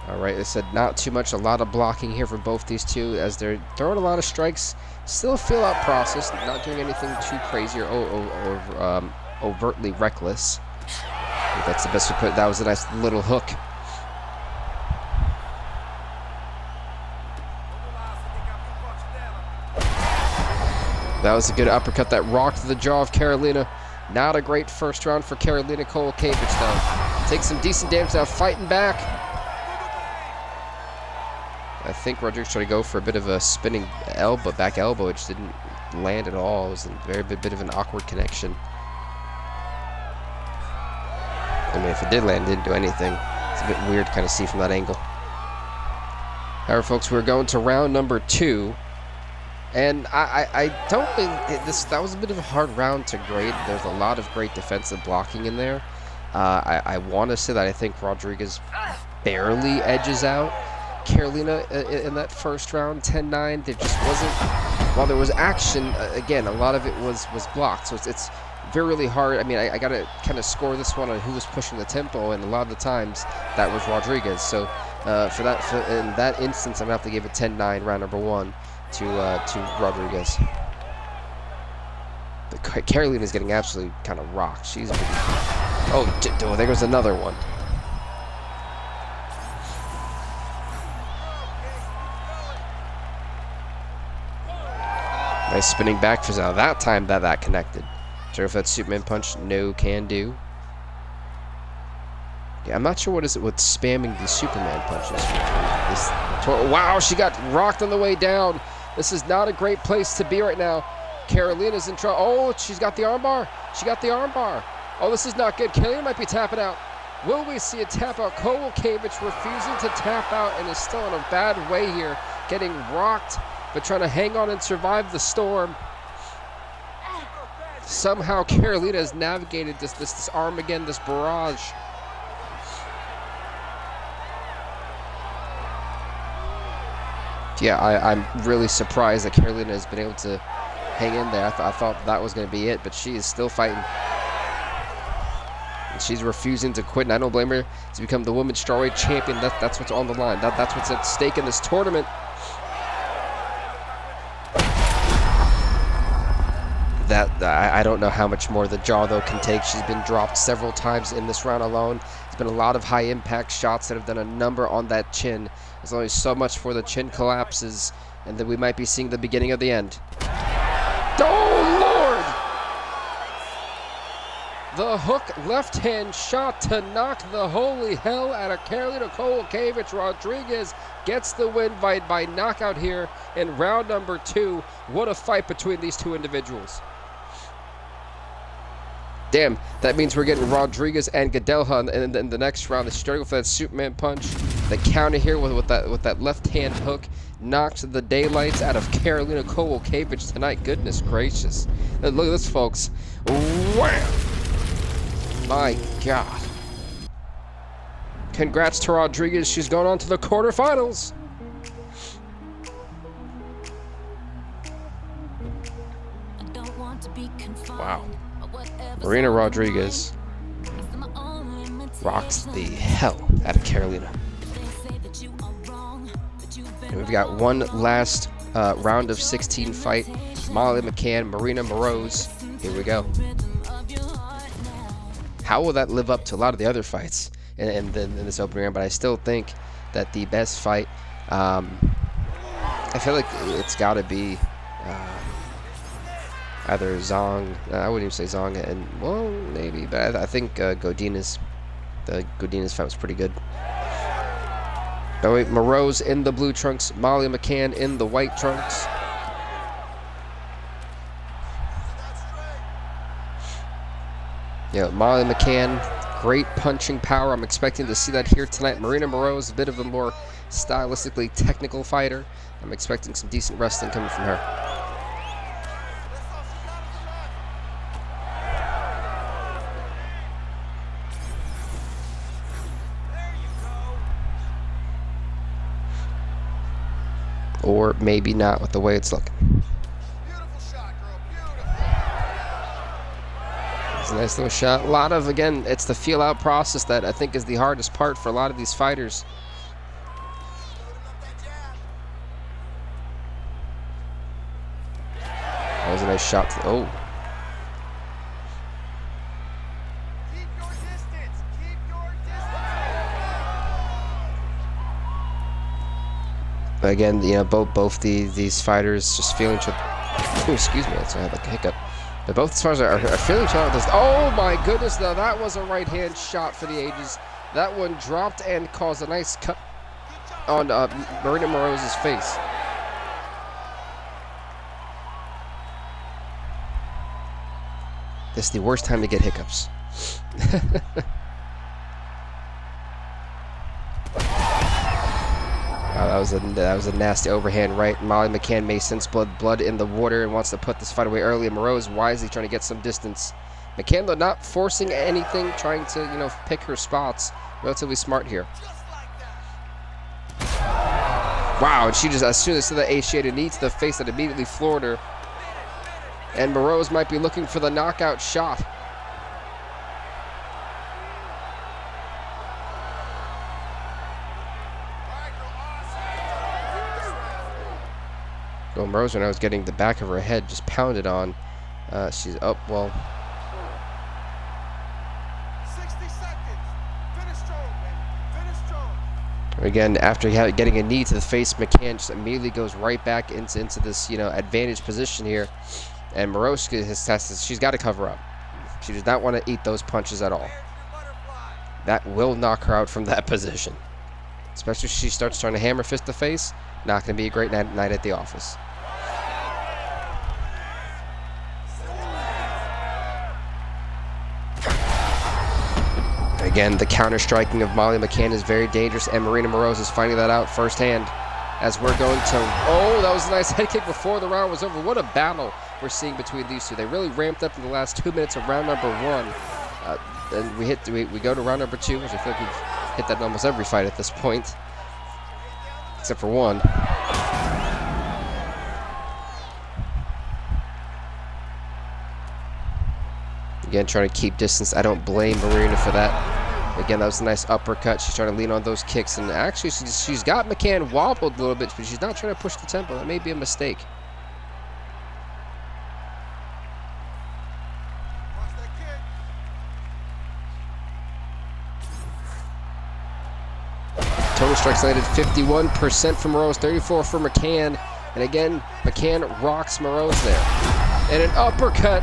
Alright, I said not too much, a lot of blocking here for both these two as they're throwing a lot of strikes. Still feel out process, not doing anything too crazy or overtly reckless. I think that's the best we put. That was a nice little hook. That was a good uppercut that rocked the jaw of Karolina. Not a great first round for Karolina Kowalkiewicz, though. Takes some decent damage now, fighting back. I think Rodriguez tried to go for a bit of a spinning elbow, back elbow. It just didn't land at all. It was a bit of an awkward connection. I mean, if it did land, it didn't do anything. It's a bit weird to kind of see from that angle. All right, folks, we're going to round number 2. And I don't think that was a bit of a hard round to grade. There's a lot of great defensive blocking in there. I want to say that I think Rodriguez barely edges out Karolina in that first round, 10-9. There just wasn't, while there was action, again, a lot of it was blocked. So it's really hard. I mean, I got to kind of score this one on who was pushing the tempo, and a lot of the times that was Rodriguez. So in that instance, I'm going to have to give it 10-9, round number 1 to Rodriguez. But Karolina's getting absolutely kind of rocked. She's pretty... Oh, there goes another one. Nice spinning back fist. Now that time that connected. Sure if that's Superman punch. No, can do. Yeah, I'm not sure what is it with spamming the Superman punches. Wow, she got rocked on the way down. This is not a great place to be right now. Karolina's in trouble. Oh, she's got the armbar. She got the armbar. Oh, this is not good. Karolina might be tapping out. Will we see a tap out? Kowalkiewicz refusing to tap out and is still in a bad way here. Getting rocked, but trying to hang on and survive the storm. Somehow Karolina has navigated this Armageddon, this barrage. Yeah, I'm really surprised that Karolina has been able to hang in there. I thought that was going to be it, but she is still fighting. And she's refusing to quit, and I don't blame her to become the women's strawweight champion. That's what's on the line. That's what's at stake in this tournament. I don't know how much more the jaw, though, can take. She's been dropped several times in this round alone. There's been a lot of high-impact shots that have done a number on that chin. There's only so much before the chin collapses, and then we might be seeing the beginning of the end. Oh, Lord! The hook left-hand shot to knock the holy hell out of Karolina Kowalkiewicz. Rodriguez gets the win by knockout here in round number 2. What a fight between these two individuals. Damn, that means we're getting Rodriguez and Gadelha in the next round. They struggle for that Superman punch. The counter here with that left-hand hook knocks the daylights out of Karolina Kowalkiewicz tonight. Goodness gracious. Look at this, folks. Wham! My God. Congrats to Rodriguez. She's going on to the quarterfinals. Wow. Marina Rodriguez rocks the hell out of Karolina. And we've got one last round of 16 fight. Molly McCann, Marina Moroz. Here we go. How will that live up to a lot of the other fights in this opening round? But I still think that the best fight, I feel like it's got to be either Zhang, I wouldn't even say Zhang, and well, maybe, but I think Godinez fight was pretty good. Oh wait, Moroz in the blue trunks, Molly McCann in the white trunks. Yeah, Molly McCann, great punching power. I'm expecting to see that here tonight. Marina Moroz, a bit of a more stylistically technical fighter. I'm expecting some decent wrestling coming from her. Or maybe not with the way it's looking. Beautiful shot, girl. Beautiful. It's a nice little shot. A lot of, again, it's the feel-out process that I think is the hardest part for a lot of these fighters. That was a nice shot. Oh. Keep your distance. Keep your distance. Again, you know, both these fighters just feeling each other. Excuse me, I had like a hiccup. But both stars are fairly talented. Oh my goodness, now that was a right hand shot for the ages. That one dropped and caused a nice cut on Marina Morose's face. This is the worst time to get hiccups. Wow, that was a nasty overhand right. Molly McCann may sense blood in the water and wants to put this fight away early. And Morose wisely trying to get some distance. McCann, though, not forcing anything, trying to, you know, pick her spots. Relatively smart here. Wow, and she just, as soon as the ace, she had a knee to the face that immediately floored her. And Morose might be looking for the knockout shot. Well, Morose, when I was getting the back of her head just pounded on, she's up, well. 60 seconds. Finish strong, man. Finish strong. Again, after getting a knee to the face, McCann just immediately goes right back into this, you know, advantage position here. And Morose she's got to cover up. She does not want to eat those punches at all. That will knock her out from that position. Especially if she starts trying to hammer fist the face. Not going to be a great night at the office. Again, the counter-striking of Molly McCann is very dangerous, and Marina Morose is finding that out firsthand. As we're going to... Oh, that was a nice head kick before the round was over. What a battle we're seeing between these two. They really ramped up in the last 2 minutes of round number 1. And we go to round number 2, which I feel like we've hit that in almost every fight at this point. Except for one. Again, trying to keep distance. I don't blame Marina for that. Again, that was a nice uppercut. She's trying to lean on those kicks. And actually, she's got McCann wobbled a little bit, but she's not trying to push the tempo. That may be a mistake. Total strikes landed 51% for Morose, 34 for McCann. And again, McCann rocks Morose there. And an uppercut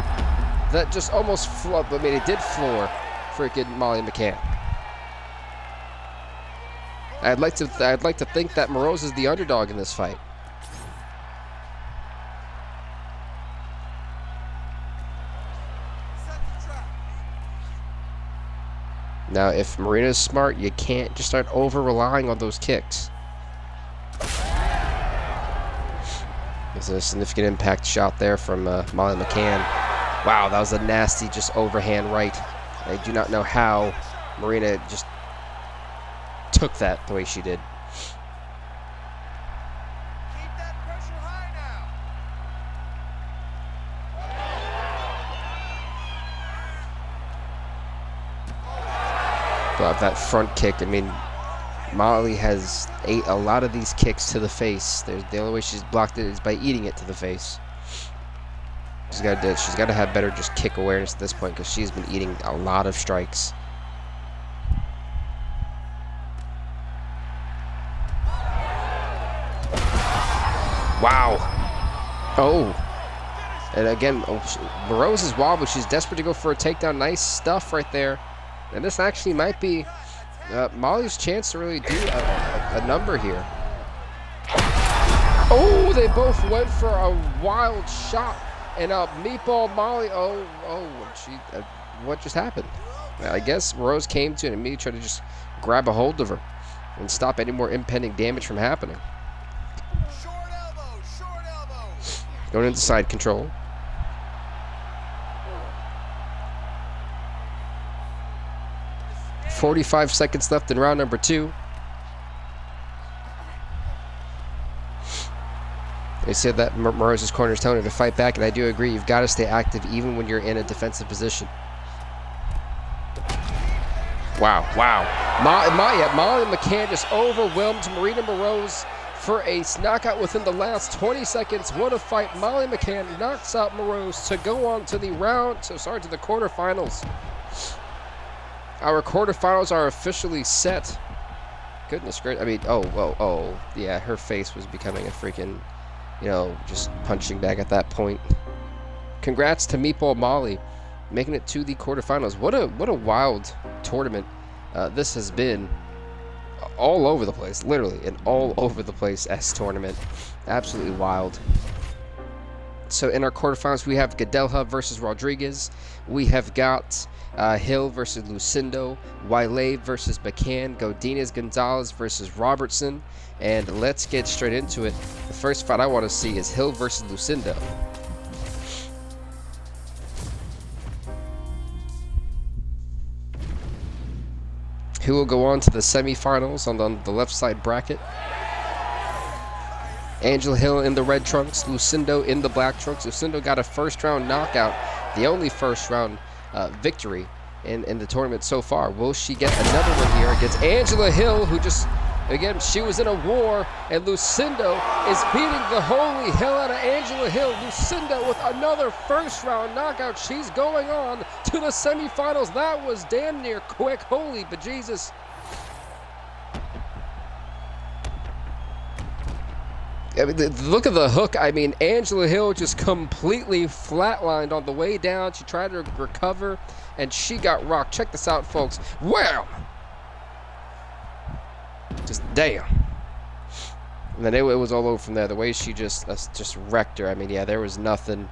that just almost flubbed. I mean, it did floor freaking Molly McCann. I'd like to think that Morose is the underdog in this fight. Now, if Marina's smart, you can't just start over-relying on those kicks. There's a significant impact shot there from Molly McCann. Wow, that was a nasty, just overhand right. I do not know how Marina just took that the way she did. Keep that pressure high now. But that front kick, I mean, Molly has ate a lot of these kicks to the face. The only way she's blocked it is by eating it to the face. She's got to have better just kick awareness at this point because she's been eating a lot of strikes. Wow. Oh. And again, Morose is wobbled. She's desperate to go for a takedown. Nice stuff right there. And this actually might be Molly's chance to really do a number here. Oh, they both went for a wild shot. And Meatball Molly, what just happened? I guess Morose came to and immediately tried to just grab a hold of her and stop any more impending damage from happening. Short elbow, short elbow. Going into side control. .45 seconds left in round number 2. They said that Morose's corner is telling her to fight back, and I do agree. You've got to stay active even when you're in a defensive position. Wow, wow. Molly McCann just overwhelmed Marina Morose for a knockout within the last 20 seconds. What a fight. Molly McCann knocks out Morose to go on to the to the quarterfinals. Our quarterfinals are officially set. Goodness gracious. I mean, oh, yeah, her face was becoming a freaking, just punching bag at that point. congrats to Meatball Molly, making it to the quarterfinals. What a wild tournament this has been. All over the place, literally an all over the place S tournament. Absolutely wild. So in our quarterfinals, we have Gadelha versus Rodriguez. We have got Hill versus Lucindo, Wiley versus McCann, Godinez Gonzalez versus Robertson. And let's get straight into it. The first fight I want to see is Hill versus Lucindo. Who will go on to the semifinals on the left side bracket? Angela Hill in the red trunks, Lucindo in the black trunks. Lucindo got a first round knockout, the only first round victory in the tournament so far. Will she get another one here against Angela Hill, who just, again, she was in a war, and Lucindo is beating the holy hell out of Angela Hill. Lucindo with another first round knockout. She's going on to the semifinals. That was damn near quick. Holy bejesus. I mean, look at the hook. I mean, Angela Hill just completely flatlined on the way down. She tried to recover, and she got rocked. Check this out, folks. Wham! Just damn. And then it was all over from there. The way she just wrecked her. I mean, yeah, there was nothing.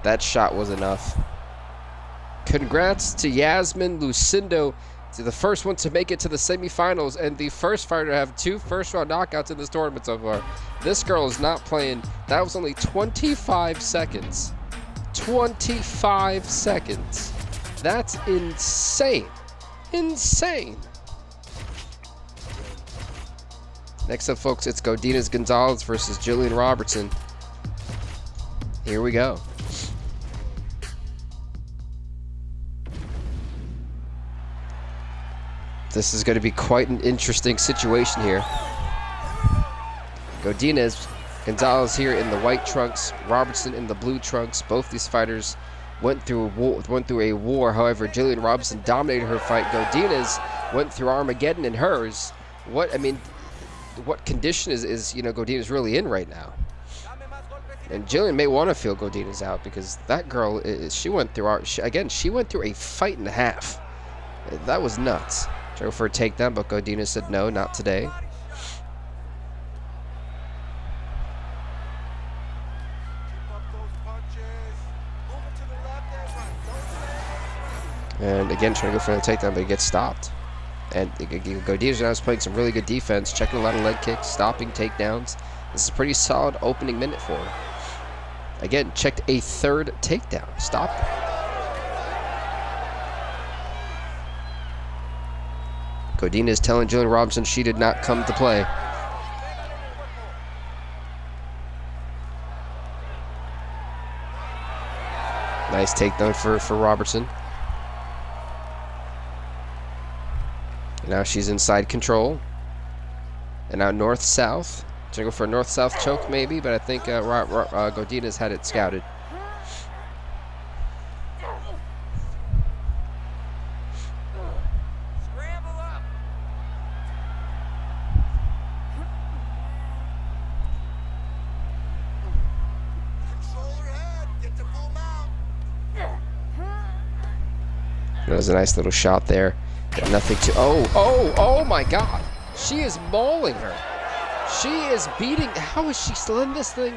That shot was enough. Congrats to Yasmin Lucindo, to the first one to make it to the semifinals, and the first fighter to have 2 first-round knockouts in this tournament so far. This girl is not playing. That was only 25 seconds. 25 seconds. That's insane. Insane. Next up, folks, it's Godinez Gonzalez versus Jillian Robertson. Here we go. This is going to be quite an interesting situation here. Godinez Gonzalez here in the white trunks, Robertson in the blue trunks. Both these fighters went through a war. However, Jillian Robertson dominated her fight. Godinez went through Armageddon in hers. What condition is Godinez really in right now? And Jillian may want to feel Godinez out, because that girl, she went through a fight and a half. That was nuts. Tried to go for a takedown, but Godinez said no, not today. And again, trying to go for the takedown, but he gets stopped. And Godinez now is playing some really good defense, checking a lot of leg kicks, stopping takedowns. This is a pretty solid opening minute for her. Again, checked a third takedown. Stopped. Godinez telling Jillian Robertson she did not come to play. Nice takedown for Robertson. And now she's inside control. And now north-south. Trying to go for a north-south choke maybe, but I think Godinez had it scouted. That was a nice little shot there. Got nothing to. Oh my God! She is mauling her. She is beating. How is she still in this thing?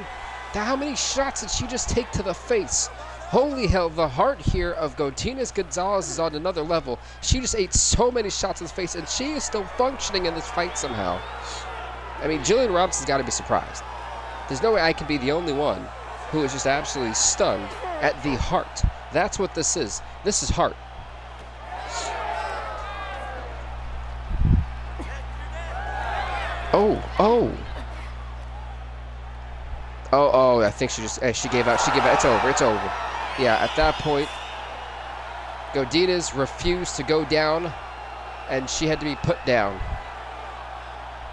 How many shots did she just take to the face? Holy hell! The heart here of Godinez Gonzalez is on another level. She just ate so many shots in the face, and she is still functioning in this fight somehow. I mean, Jillian Robertson's got to be surprised. There's no way I can be the only one who is just absolutely stunned at the heart. That's what this is. This is heart. Oh, I think she gave out. It's over. Yeah, at that point, Godinez refused to go down, and she had to be put down.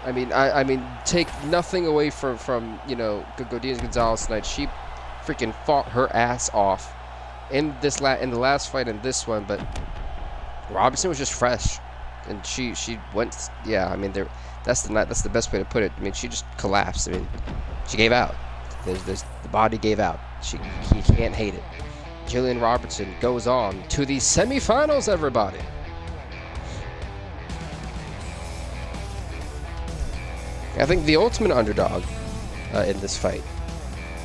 I mean, take nothing away from Godinez Gonzalez tonight. She freaking fought her ass off in the last fight and this one, but Robertson was just fresh, and she went. Yeah, I mean, that's the best way to put it. I mean, she just collapsed. I mean, she gave out. The body gave out. You can't hate it. Jillian Robertson goes on to the semifinals, everybody. I think the ultimate underdog in this fight,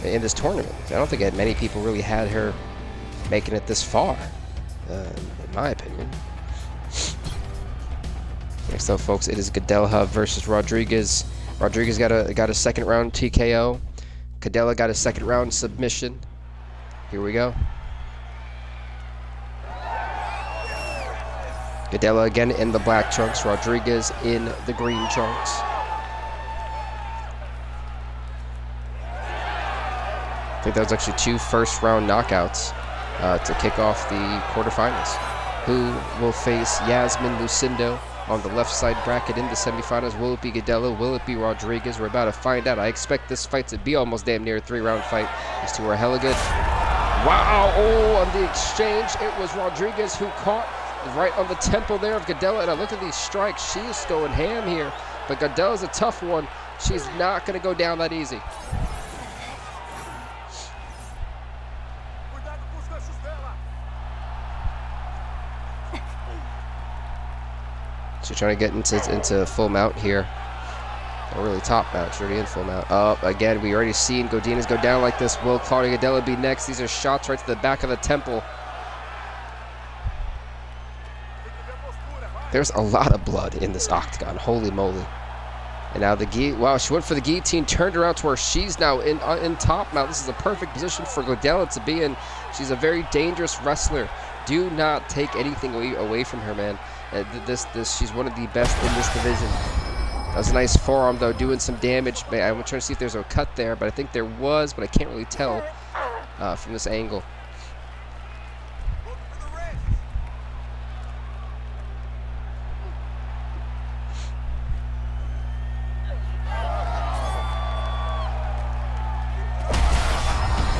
in this tournament. I don't think many people really had her making it this far, in my opinion. Next up, folks, it is Gadelha versus Rodriguez. Rodriguez got a second round TKO. Gadelha got a second round submission. Here we go. Gadelha again in the black trunks. Rodriguez in the green trunks. I think that was actually 2 first-round knockouts to kick off the quarterfinals. Who will face Yasmin Lucindo on the left side bracket in the semifinals? Will it be Gadelha? Will it be Rodriguez? We're about to find out. I expect this fight to be almost damn near a 3-round fight. These two are hella good. Wow! Oh, on the exchange, it was Rodriguez who caught right on the temple there of Gadelha. And I look at these strikes. She is going ham here. But Gadelha's a tough one. She's not going to go down that easy. She's trying to get into full mount here. Or really top mount. She's already in full mount. Again, we already seen Godinez go down like this. Will Claudia Gadelha be next? These are shots right to the back of the temple. There's a lot of blood in this octagon. Holy moly. And now wow, she went for the guillotine, turned around to where she's now in top mount. This is a perfect position for Gadelha to be in. She's a very dangerous wrestler. Do not take anything away from her, man. She's one of the best in this division. That was a nice forearm, though, doing some damage. I'm trying to see if there's a cut there, but I think there was, but I can't really tell from this angle.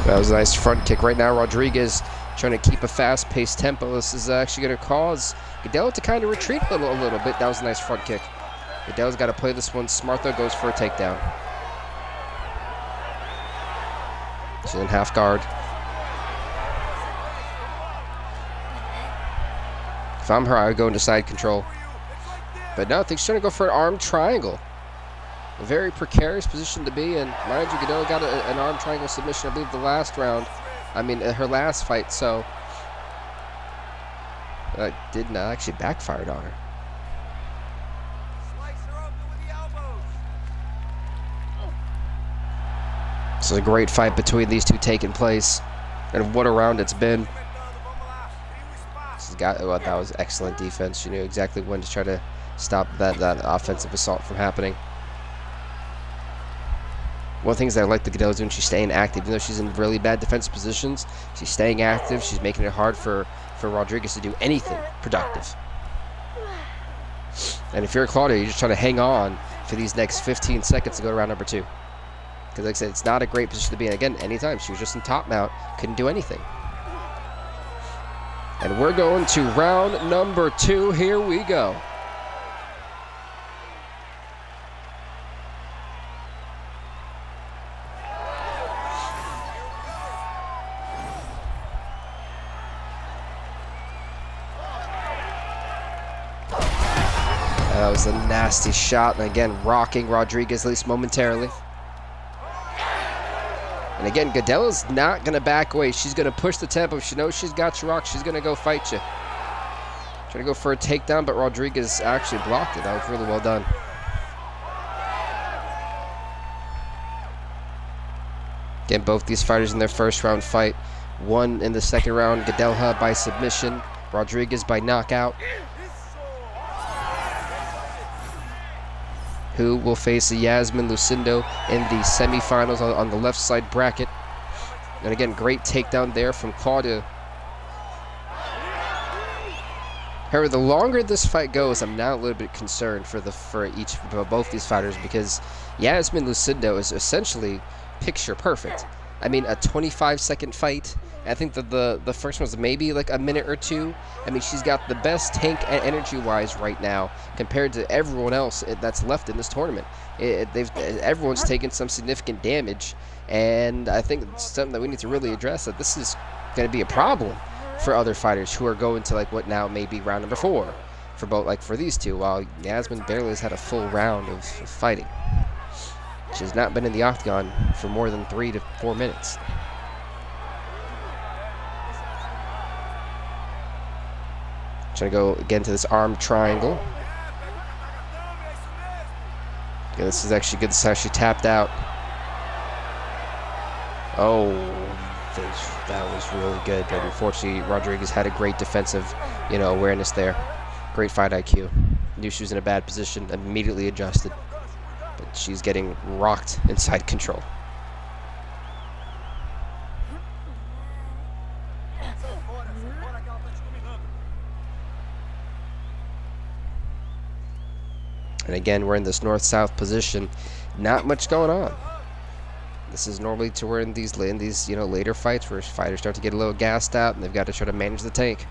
That was a nice front kick. Right now, Rodriguez trying to keep a fast-paced tempo. This is actually going to cause Gadelha to kind of retreat a little bit. That was a nice front kick. Gadelha's got to play this one smart, though. Goes for a takedown. She's in half guard. If I'm her, I would go into side control. But no, I think she's trying to go for an arm triangle. A very precarious position to be in. Mind you, Gadelha got an arm triangle submission, I believe, the last round. I mean, her last fight, so that did not actually backfired on her. This is a great fight between these two taking place, and what a round it's been. That was excellent defense. She knew exactly when to try to stop that offensive assault from happening. One of the things that I like the Gadelha's doing, she's staying active. Even though she's in really bad defensive positions, she's staying active. She's making it hard for Rodriguez to do anything productive. And if you're Claudia, you're just trying to hang on for these next 15 seconds to go to round number 2. Because like I said, it's not a great position to be in. Again, anytime. She was just in top mount, couldn't do anything. And we're going to round number 2. Here we go. That was a nasty shot, and again, rocking Rodriguez, at least momentarily. And again, Gadelha's not going to back away. She's going to push the tempo. She knows she's got you rocked. She's going to go fight you. Trying to go for a takedown, but Rodriguez actually blocked it. That was really well done. Again, both these fighters in their first round fight. One in the second round, Gadelha by submission, Rodriguez by knockout. Who will face Yasmin Lucindo in the semifinals on the left side bracket. And again, great takedown there from Claudia. However, the longer this fight goes, I'm now a little bit concerned for both these fighters, because Yasmin Lucindo is essentially picture perfect. I mean, a 25-second fight. I think that the first one was maybe like a minute or two. I mean, she's got the best tank energy-wise right now compared to everyone else that's left in this tournament. Everyone's taken some significant damage, and I think it's something that we need to really address. That this is going to be a problem for other fighters who are going to like what now may be round number 4 for both, like for these two, while Yasmin barely has had a full round of fighting. She's not been in the octagon for more than 3 to 4 minutes. Trying to go again to this arm triangle. Yeah, this is actually good. This is how she tapped out. Oh, that was really good. But unfortunately, Rodriguez had a great defensive, awareness there. Great fight IQ. Knew she was in a bad position, immediately adjusted. But she's getting rocked inside control. And again, we're in this north-south position. Not much going on. This is normally to where in these later fights where fighters start to get a little gassed out and they've got to try to manage the tank.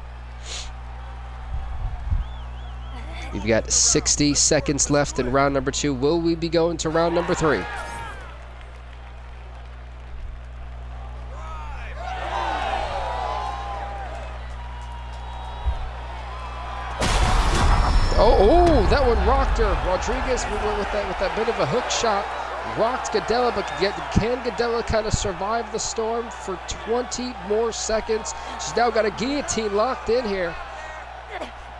We've got 60 seconds left in round number 2. Will we be going to round number 3? Oh, that one rocked her. Rodriguez with that bit of a hook shot rocked Gadela, but can Gadela kind of survive the storm for 20 more seconds? She's now got a guillotine locked in here.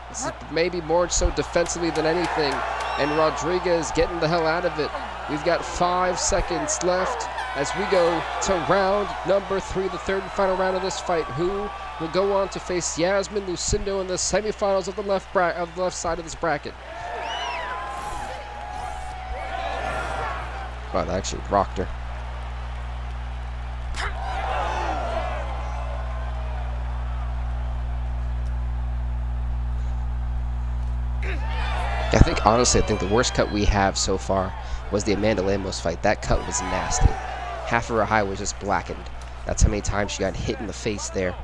This is maybe more so defensively than anything, and Rodriguez getting the hell out of it. We've got 5 seconds left as we go to round number 3, the third and final round of this fight. Who will go on to face Yasmin Lucindo in the semifinals of the left side of this bracket? Wow, that actually rocked her. I think the worst cut we have so far was the Amanda Lemos fight. That cut was nasty. Half of her eye was just blackened. That's how many times she got hit in the face there.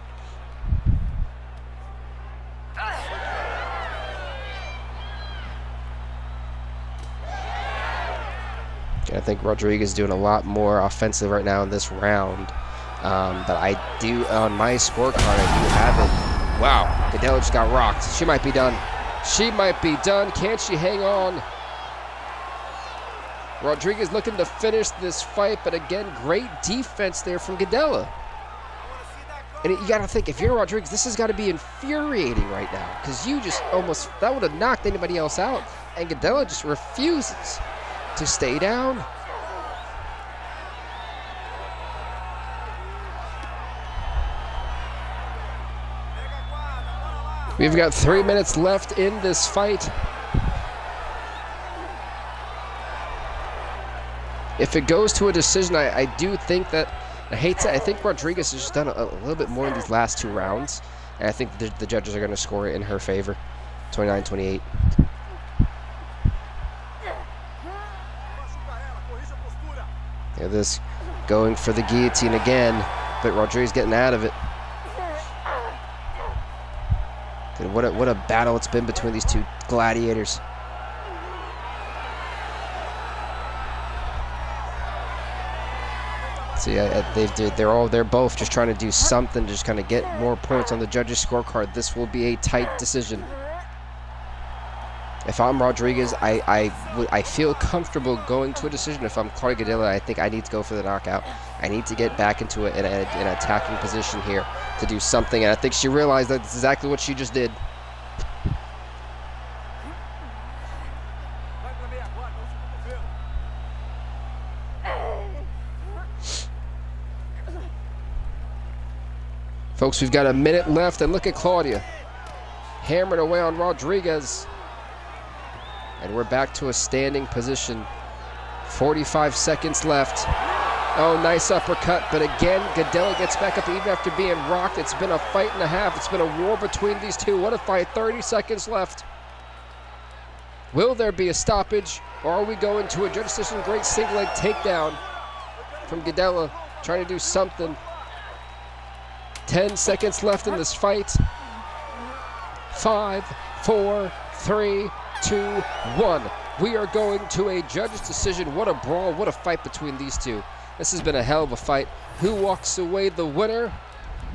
I think Rodriguez is doing a lot more offensive right now in this round. But I do, on my scorecard, I do have it. Wow, Gadela just got rocked. She might be done. She might be done. Can she hang on? Rodriguez looking to finish this fight, but again, great defense there from Gadela. And you got to think, if you're Rodriguez, this has got to be infuriating right now, because you just almost, that would have knocked anybody else out. And Gadela just refuses to stay down. We've got 3 minutes left in this fight. If it goes to a decision, I do think that, I think Rodriguez has just done a little bit more in these last 2 rounds. And I think the judges are going to score it in her favor. 29-28. Yeah, this going for the guillotine again, but Rodriguez getting out of it. What a battle it's been between these two gladiators. See, they're both just trying to do something, just kind of get more points on the judges' scorecard. This will be a tight decision. If I'm Rodriguez, I feel comfortable going to a decision. If I'm Claudia Gadela, I think I need to go for the knockout. I need to get back into an attacking position here to do something, and I think she realized that's exactly what she just did. Folks, we've got a minute left, and look at Claudia hammering away on Rodriguez. And we're back to a standing position. 45 seconds left. Oh, nice uppercut. But again, Gadela gets back up even after being rocked. It's been a fight and a half. It's been a war between these two. What a fight. 30 seconds left. Will there be a stoppage? Or are we going to a judge decision? Great single leg takedown from Gadela. Trying to do something. 10 seconds left in this fight. 5, 4, 3, 2, 1. We are going to a judge's decision. What a brawl, what a fight between these two. This has been a hell of a fight. Who walks away the winner?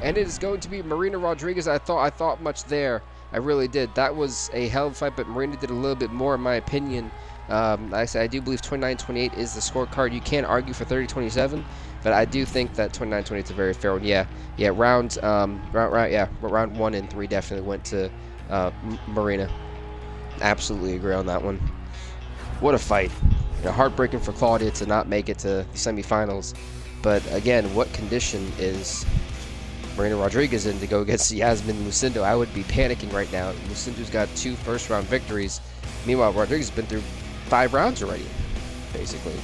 And it is going to be Marina Rodriguez. I thought much there. I really did. That was a hell of a fight, but Marina did a little bit more in my opinion. Like I said, I do believe 29-28 is the scorecard. You can't argue for 30-27, but I do think that 29-28 is a very fair one. Yeah, round 1 and 3 definitely went to Marina. Absolutely agree on that one. What a fight. Heartbreaking for Claudia to not make it to the semifinals. But again, what condition is Marina Rodriguez in to go against Yasmin Lucindo? I would be panicking right now. Lucindo's got 2 first-round victories. Meanwhile, Rodriguez has been through 5 rounds already, basically.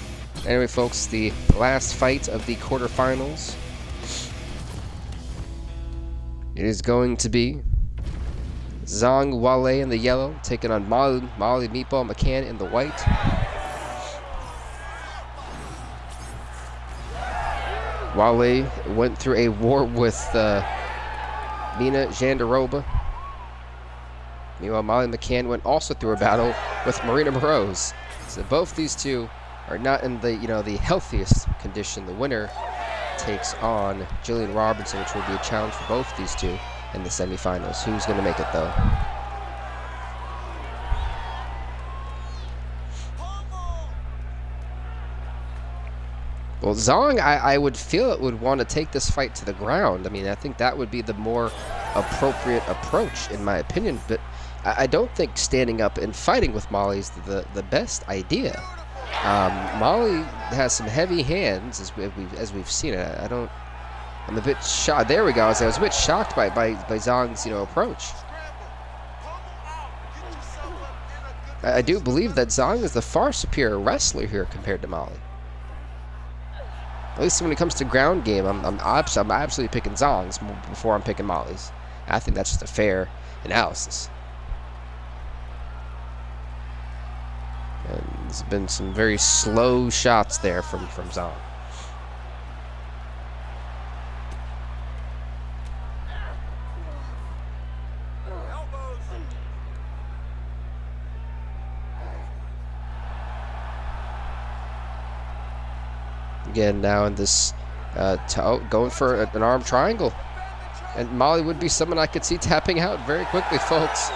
Anyway, folks, the last fight of the quarterfinals. It is going to be Zhang Weili in the yellow, taking on Molly Meatball McCann in the white. Weili went through a war with Mina Jandiroba. Meanwhile, Molly McCann went also through a battle with Marina Moroz. So both these two are not in the the healthiest condition. The winner takes on Jillian Robinson, which will be a challenge for both these two in the semifinals. Who's going to make it though? Well, Zhang, I would feel it would want to take this fight to the ground. I mean, I think that would be the more appropriate approach, in my opinion. But I don't think standing up and fighting with Molly is the best idea. Molly has some heavy hands, as we've seen it. I'm a bit shocked. There we go. I was a bit shocked by Zhang's approach. I do believe that Zhang is the far superior wrestler here compared to Molly. At least when it comes to ground game, I'm absolutely picking Zhang's before I'm picking Molly's. I think that's just a fair analysis. And there's been some very slow shots there from Zhang. Again, now in this, going for an arm triangle. And Molly would be someone I could see tapping out very quickly, folks.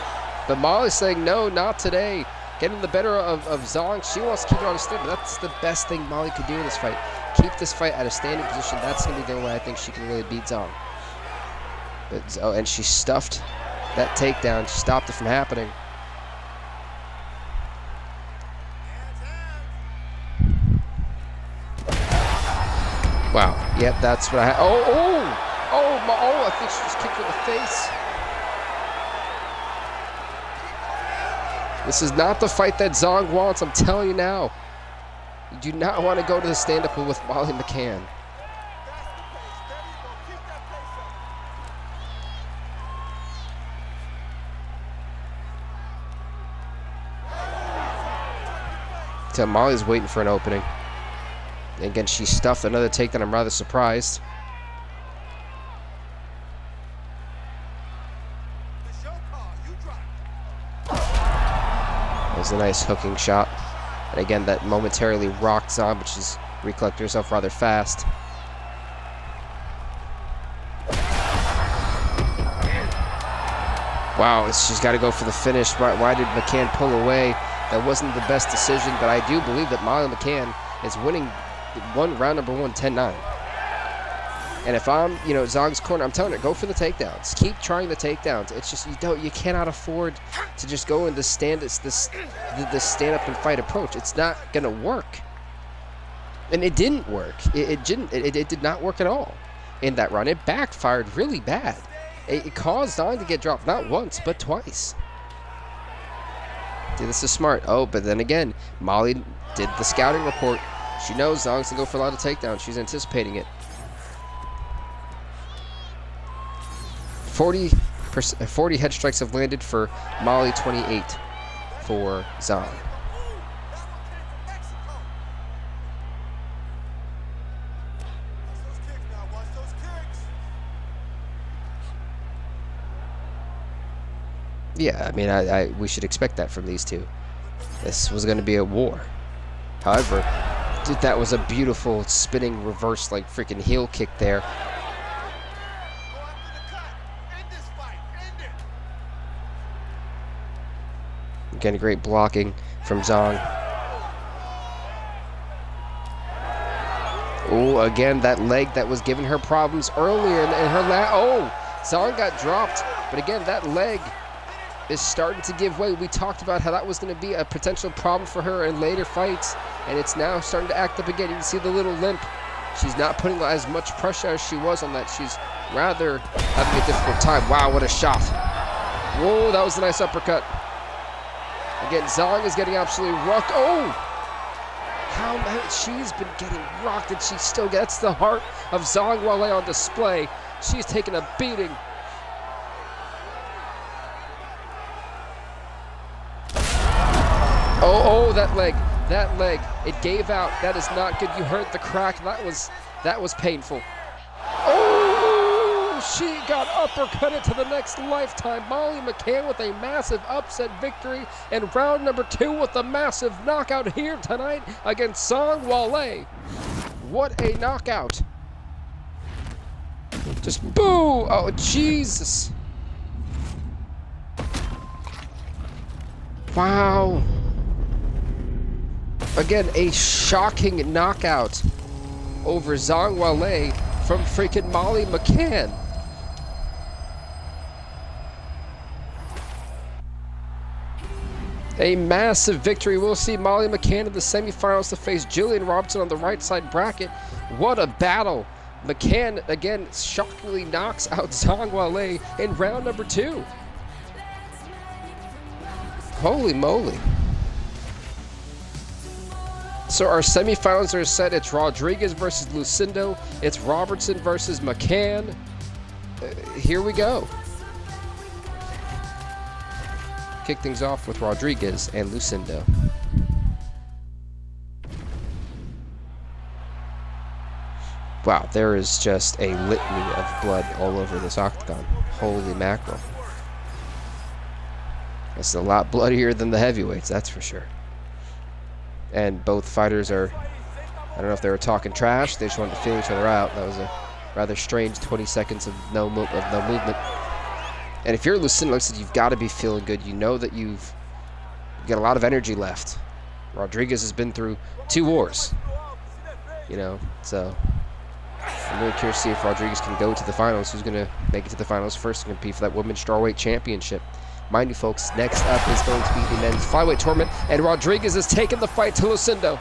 But Molly's saying, no, not today. Getting the better of Zhang. She wants to keep it on a stand, but that's the best thing Molly could do in this fight. Keep this fight at a standing position. That's going to be the only way I think she can really beat Zhang. But, and she stuffed that takedown. She stopped it from happening. Wow. Yep, that's what I had. I think she just kicked her in the face. This is not the fight that Zhang wants, I'm telling you now. You do not want to go to the stand-up with Molly McCann. So Molly's waiting for an opening. And again, she stuffed another takedown. I'm rather surprised. That was a nice hooking shot. And again, that momentarily rocked Zhang, but she's recollected herself rather fast. Wow, she's got to go for the finish. Why did McCann pull away? That wasn't the best decision, but I do believe that Molly McCann is winning round number 1, 10-9. And if I'm, Zhang's corner, I'm telling her, go for the takedowns. Keep trying the takedowns. It's just you cannot afford to just go in the stand up and fight approach. It's not gonna work. And it didn't work. It did not work at all in that run. It backfired really bad. It caused Zhang to get dropped not once but twice. Dude, this is smart. Oh, but then again, Molly did the scouting report. She knows Zhang's gonna go for a lot of takedowns. She's anticipating it. 40 head strikes have landed for Molly, 28 for Zhang. Yeah, I mean, we should expect that from these two. This was going to be a war. However, dude, that was a beautiful spinning reverse, like freaking heel kick there. Again, great blocking from Zhang. Oh, again, that leg that was giving her problems earlier in her Zhang got dropped. But again, that leg is starting to give way. We talked about how that was going to be a potential problem for her in later fights, and it's now starting to act up again. You can see the little limp. She's not putting as much pressure as she was on that. She's rather having a difficult time. Wow, what a shot. Whoa, that was a nice uppercut. Again, Zhang is getting absolutely rocked. Oh! How she's been getting rocked, and she still gets the heart of Zhang Weili on display. She's taking a beating. Oh, that leg, it gave out. That is not good. You heard the crack. That was painful. Oh, she got uppercutted to the next lifetime. Molly McCann with a massive upset victory in round number 2 with a massive knockout here tonight against Zhang Weili. What a knockout. Just boo! Oh, Jesus. Wow. Again, a shocking knockout over Zhang Weili from freaking Molly McCann. A massive victory. We'll see Molly McCann in the semifinals to face Jillian Robertson on the right side bracket. What a battle. McCann, again, shockingly knocks out Zhang Weili in round number 2. Holy moly. So our semifinals are set. It's Rodriguez versus Lucindo. It's Robertson versus McCann. Here we go. Kick things off with Rodriguez and Lucindo. Wow, there is just a litany of blood all over this octagon. Holy mackerel. It's a lot bloodier than the heavyweights, that's for sure. And both fighters are, I don't know if they were talking trash, they just wanted to feel each other out. That was a rather strange 20 seconds of no movement. And if you're Lucindo, like I said, you've got to be feeling good. You know that you've got a lot of energy left. Rodriguez has been through 2 wars, you know, so I'm really curious to see if Rodriguez can go to the finals. Who's going to make it to the finals first and compete for that Women's Strawweight Championship? Mind you, folks, next up is going to be the men's flyweight tournament, and Rodriguez has taken the fight to Lucindo.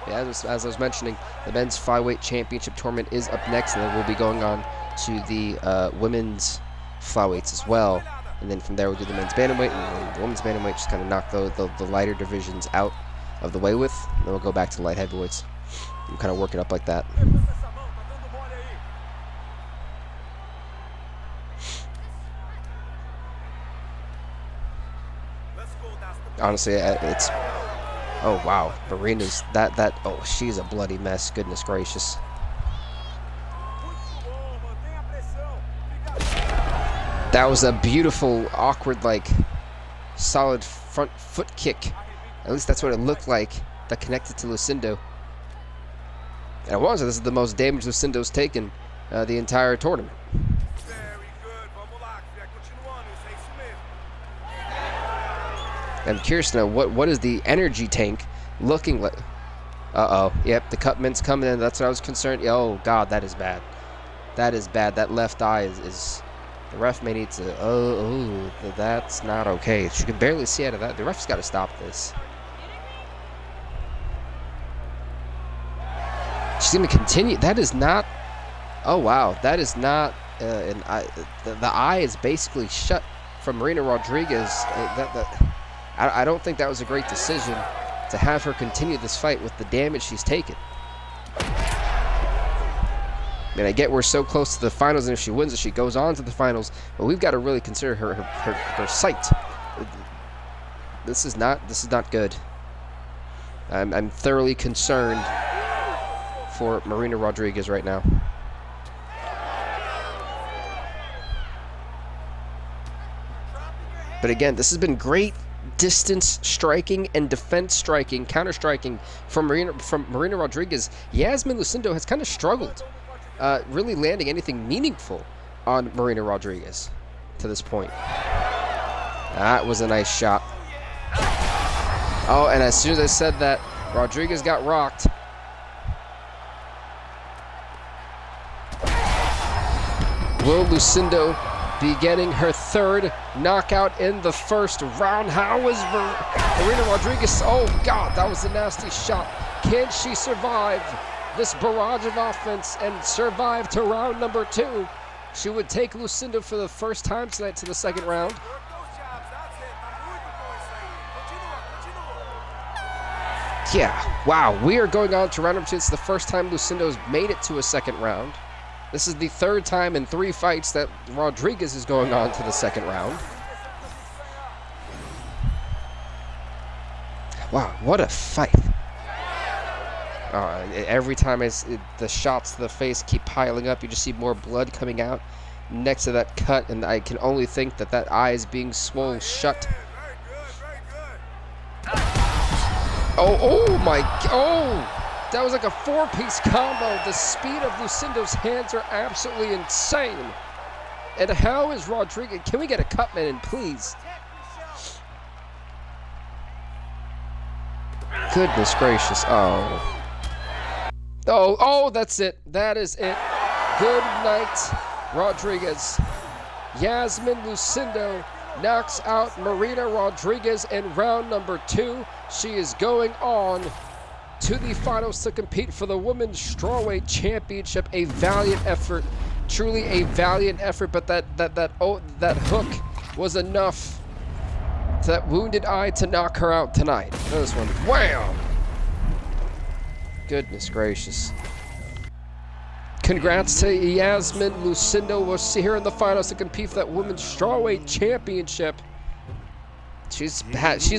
Yeah, as I was mentioning, the men's flyweight championship tournament is up next, and then we'll be going on to the women's flyweights as well. And then from there, we'll do the men's bantamweight, and the women's bantamweight, just kind of knock the lighter divisions out of the way with. And then we'll go back to light heavyweights and kind of work it up like that. Honestly, it's, oh wow, Marina's oh, she's a bloody mess, goodness gracious. That was a beautiful, awkward, like, solid front foot kick. At least that's what it looked like, that connected to Lucindo. And it was, this is the most damage Lucindo's taken the entire tournament. I'm curious to know what is the energy tank looking like. Uh-oh. Yep, the Cutman's coming in. That's what I was concerned. Oh, God, that is bad. That is bad. That left eye is the ref may need to... Oh, that's not okay. She can barely see out of that. The ref's got to stop this. She's going to continue. That is not... Oh, wow. That is not... an eye. The eye is basically shut from Marina Rodriguez. I don't think that was a great decision to have her continue this fight with the damage she's taken. I mean, I get we're so close to the finals, and if she wins it, she goes on to the finals. But we've got to really consider her sight. This is not good. I'm thoroughly concerned for Marina Rodriguez right now. But again, this has been great distance striking and defense striking, counter striking from Marina Rodriguez. Yasmin Lucindo has kind of struggled really landing anything meaningful on Marina Rodriguez to this point. That was a nice shot. Oh, and as soon as I said that, Rodriguez got rocked. Will Lucindo be getting her third knockout in the first round? How is Marina Rodriguez? Oh, God, that was a nasty shot. Can she survive this barrage of offense and survive to round number 2? She would take Lucindo for the first time tonight to the second round. Yeah, wow, we are going on to round number 2. It's the first time Lucindo's made it to a second round. This is the third time in 3 fights that Rodriguez is going on to the second round. Wow, what a fight. Every time the shots to the face keep piling up, you just see more blood coming out next to that cut, and I can only think that that eye is being swollen shut. Oh my, that was like a 4-piece combo. The speed of Lucindo's hands are absolutely insane. And how is Rodriguez? Can we get a cutman in, please? Goodness gracious. Oh, that's it. That is it. Good night, Rodriguez. Yasmin Lucindo knocks out Marina Rodriguez in round number 2. She is going on to the finals to compete for the Women's Strawweight Championship. A valiant effort, truly a valiant effort, but that hook was enough to that wounded eye to knock her out tonight. This one, wham! Goodness gracious. Congrats to Yasmin Lucindo. We'll see her in the finals to compete for that Women's Strawweight Championship. She's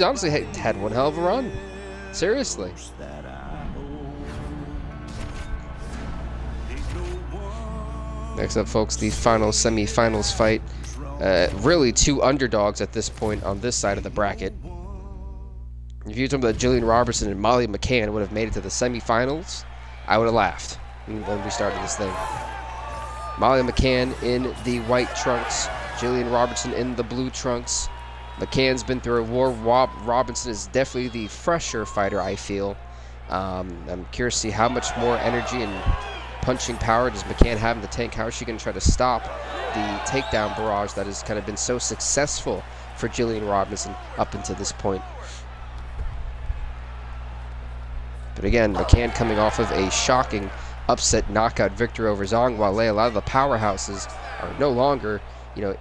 honestly had one hell of a run. Seriously. Next up, folks, the final semifinals fight. Really 2 underdogs at this point on this side of the bracket. If you told me that Jillian Robertson and Molly McCann would have made it to the semifinals, I would have laughed when we started this thing. Molly McCann in the white trunks, Jillian Robertson in the blue trunks. McCann's been through a war. Robinson is definitely the fresher fighter, I feel. I'm curious to see how much more energy and punching power does McCann have in the tank. How is she going to try to stop the takedown barrage that has kind of been so successful for Jillian Robinson up until this point? But again, McCann coming off of a shocking upset knockout victory over Zhang Weili. A lot of the powerhouses are no longer,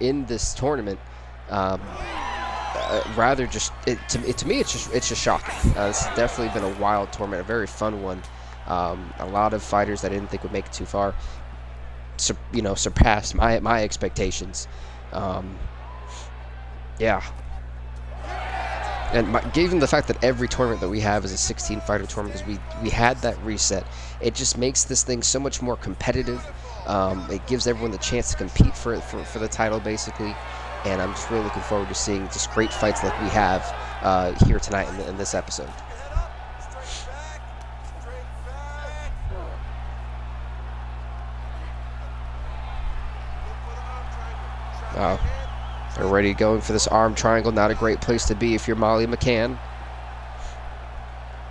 in this tournament. Rather, just to me, it's just shocking. This has definitely been a wild tournament, a very fun one. A lot of fighters that I didn't think would make it too far, surpassed my expectations. Yeah. And given the fact that every tournament that we have is a 16-fighter tournament, because we had that reset, it just makes this thing so much more competitive. It gives everyone the chance to compete for the title, basically. And I'm just really looking forward to seeing just great fights like we have here tonight in this episode. Already going for this arm triangle. Not a great place to be if you're Molly McCann.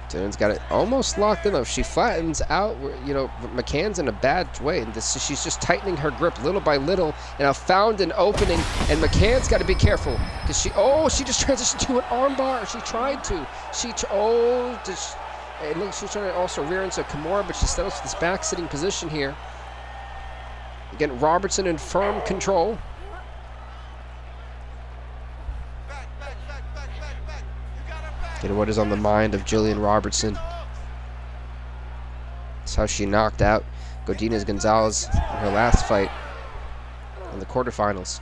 Dylan's got it almost locked in. Though she flattens out, McCann's in a bad way, and she's just tightening her grip little by little. And I found an opening, and McCann's got to be careful because she just transitioned to an armbar. She tried to. It looks she's trying to also rear into Kimura, but she settles for this back sitting position here. Again, Robertson in firm control. What is on the mind of Jillian Robertson? That's how she knocked out Godinez Gonzalez in her last fight in the quarterfinals.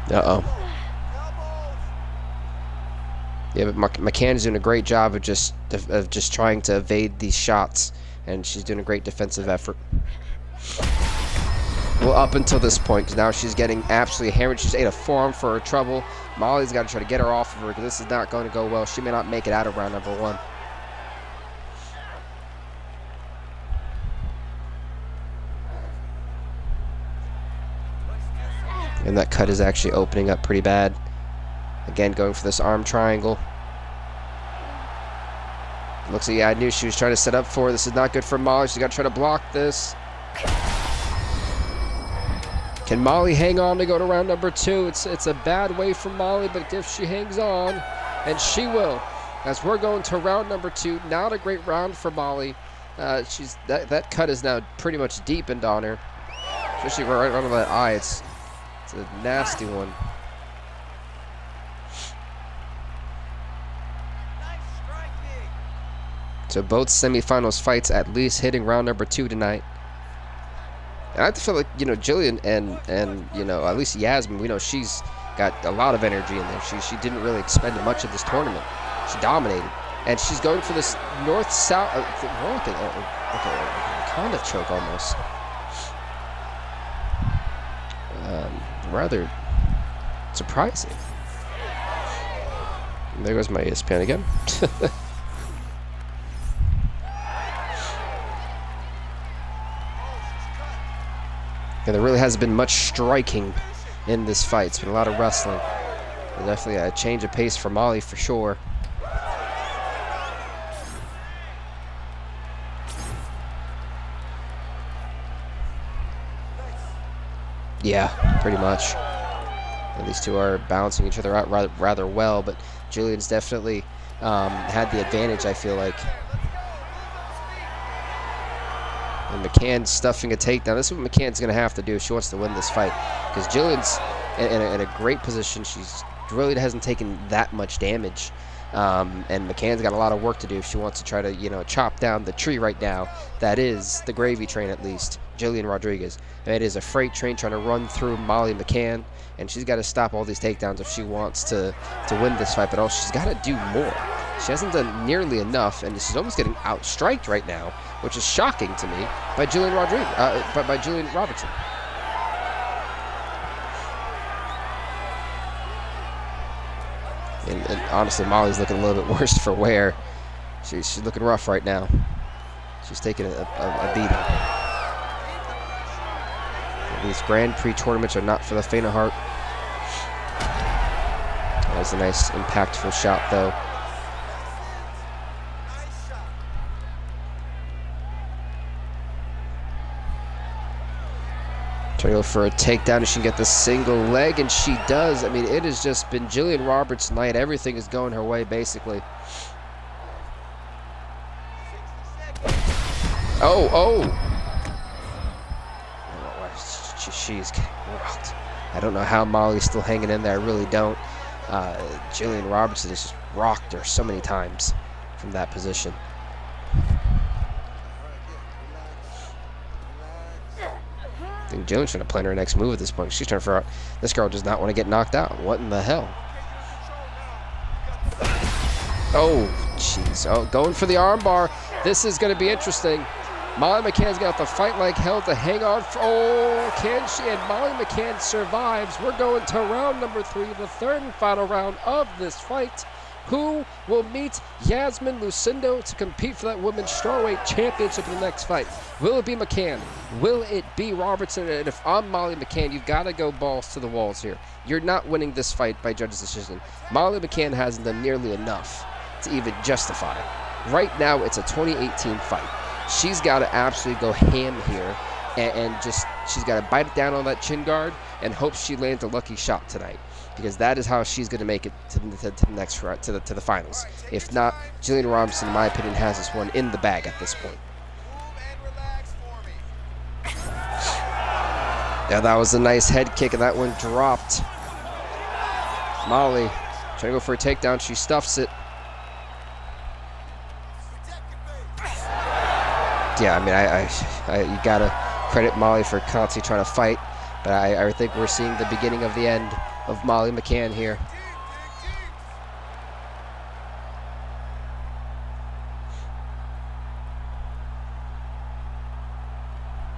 Uh-oh. Yeah, but McCann's doing a great job of just trying to evade these shots, and she's doing a great defensive effort. Well, up until this point, because now she's getting absolutely hammered. She's ate a forearm for her trouble. Molly's got to try to get her off of her because this is not going to go well. She may not make it out of round number 1. And that cut is actually opening up pretty bad. Again, going for this arm triangle. Looks like, yeah, I knew she was trying to set up for her. This is not good for Molly. She's got to try to block this. Can Molly hang on to go to round number 2? It's a bad way for Molly, but if she hangs on, and she will, as we're going to round number 2. Not a great round for Molly. That cut is now pretty much deepened on her, especially right under that eye. It's a nasty one. So both semifinals fights at least hitting round number 2 tonight. And I feel like, you know, Jillian and you know, at least Yasmin, we know she's got a lot of energy in there. She didn't really expend much of this tournament. She dominated. And she's going for this north-south, more like a kind of choke almost. Rather surprising. And there goes my ESPN again. And there really hasn't been much striking in this fight. It's been a lot of wrestling. And definitely a change of pace for Molly for sure. Yeah, pretty much. And these two are balancing each other out rather well, but Jillian's definitely had the advantage, I feel like. And McCann stuffing a takedown. This is what McCann's going to have to do if she wants to win this fight. Because Jillian's in a great position. She's really hasn't taken that much damage. And McCann's got a lot of work to do if she wants to try to, you know, chop down the tree right now. That is the gravy train, at least. Jillian Rodriguez. And it is a freight train trying to run through Molly McCann. And she's got to stop all these takedowns if she wants to win this fight. But also, she's got to do more. She hasn't done nearly enough, and she's almost getting outstriked right now, which is shocking to me, by Jillian Rodriguez, by Jillian Robertson. And honestly, Molly's looking a little bit worse for wear. She's looking rough right now. She's taking a beating. These Grand Prix tournaments are not for the faint of heart. That was a nice, impactful shot, though. Trying to go for a takedown, and she can get the single leg, and she does. I mean, it has just been Jillian Roberts' night. Everything is going her way, basically. Oh! She's rocked. I don't know how Molly's still hanging in there. I really don't. Jillian Robertson has just rocked her so many times from that position. I think Jillian's trying to plan her next move at this point. She's trying to figure out, this girl does not want to get knocked out. What in the hell? Oh, jeez. Oh, going for the armbar. This is going to be interesting. Molly McCann's got to fight like hell to hang on. Oh, can she? And Molly McCann survives. We're going to round number 3, the third and final round of this fight. Who will meet Yasmin Lucindo to compete for that women's strawweight championship in the next fight? Will it be McCann? Will it be Robertson? And if I'm Molly McCann, you've got to go balls to the walls here. You're not winning this fight by judge's decision. Molly McCann hasn't done nearly enough to even justify it. Right now, it's a 2018 fight. She's got to absolutely go ham here and just, she's got to bite it down on that chin guard and hope she lands a lucky shot tonight. Because that is how she's going to make it to the next round, to the finals. If not, Jillian Robertson, in my opinion, has this one in the bag at this point. Yeah, that was a nice head kick, and that one dropped. Molly trying to go for a takedown. She stuffs it. Yeah, I mean, you gotta credit Molly for constantly trying to fight, but I think we're seeing the beginning of the end of Molly McCann here.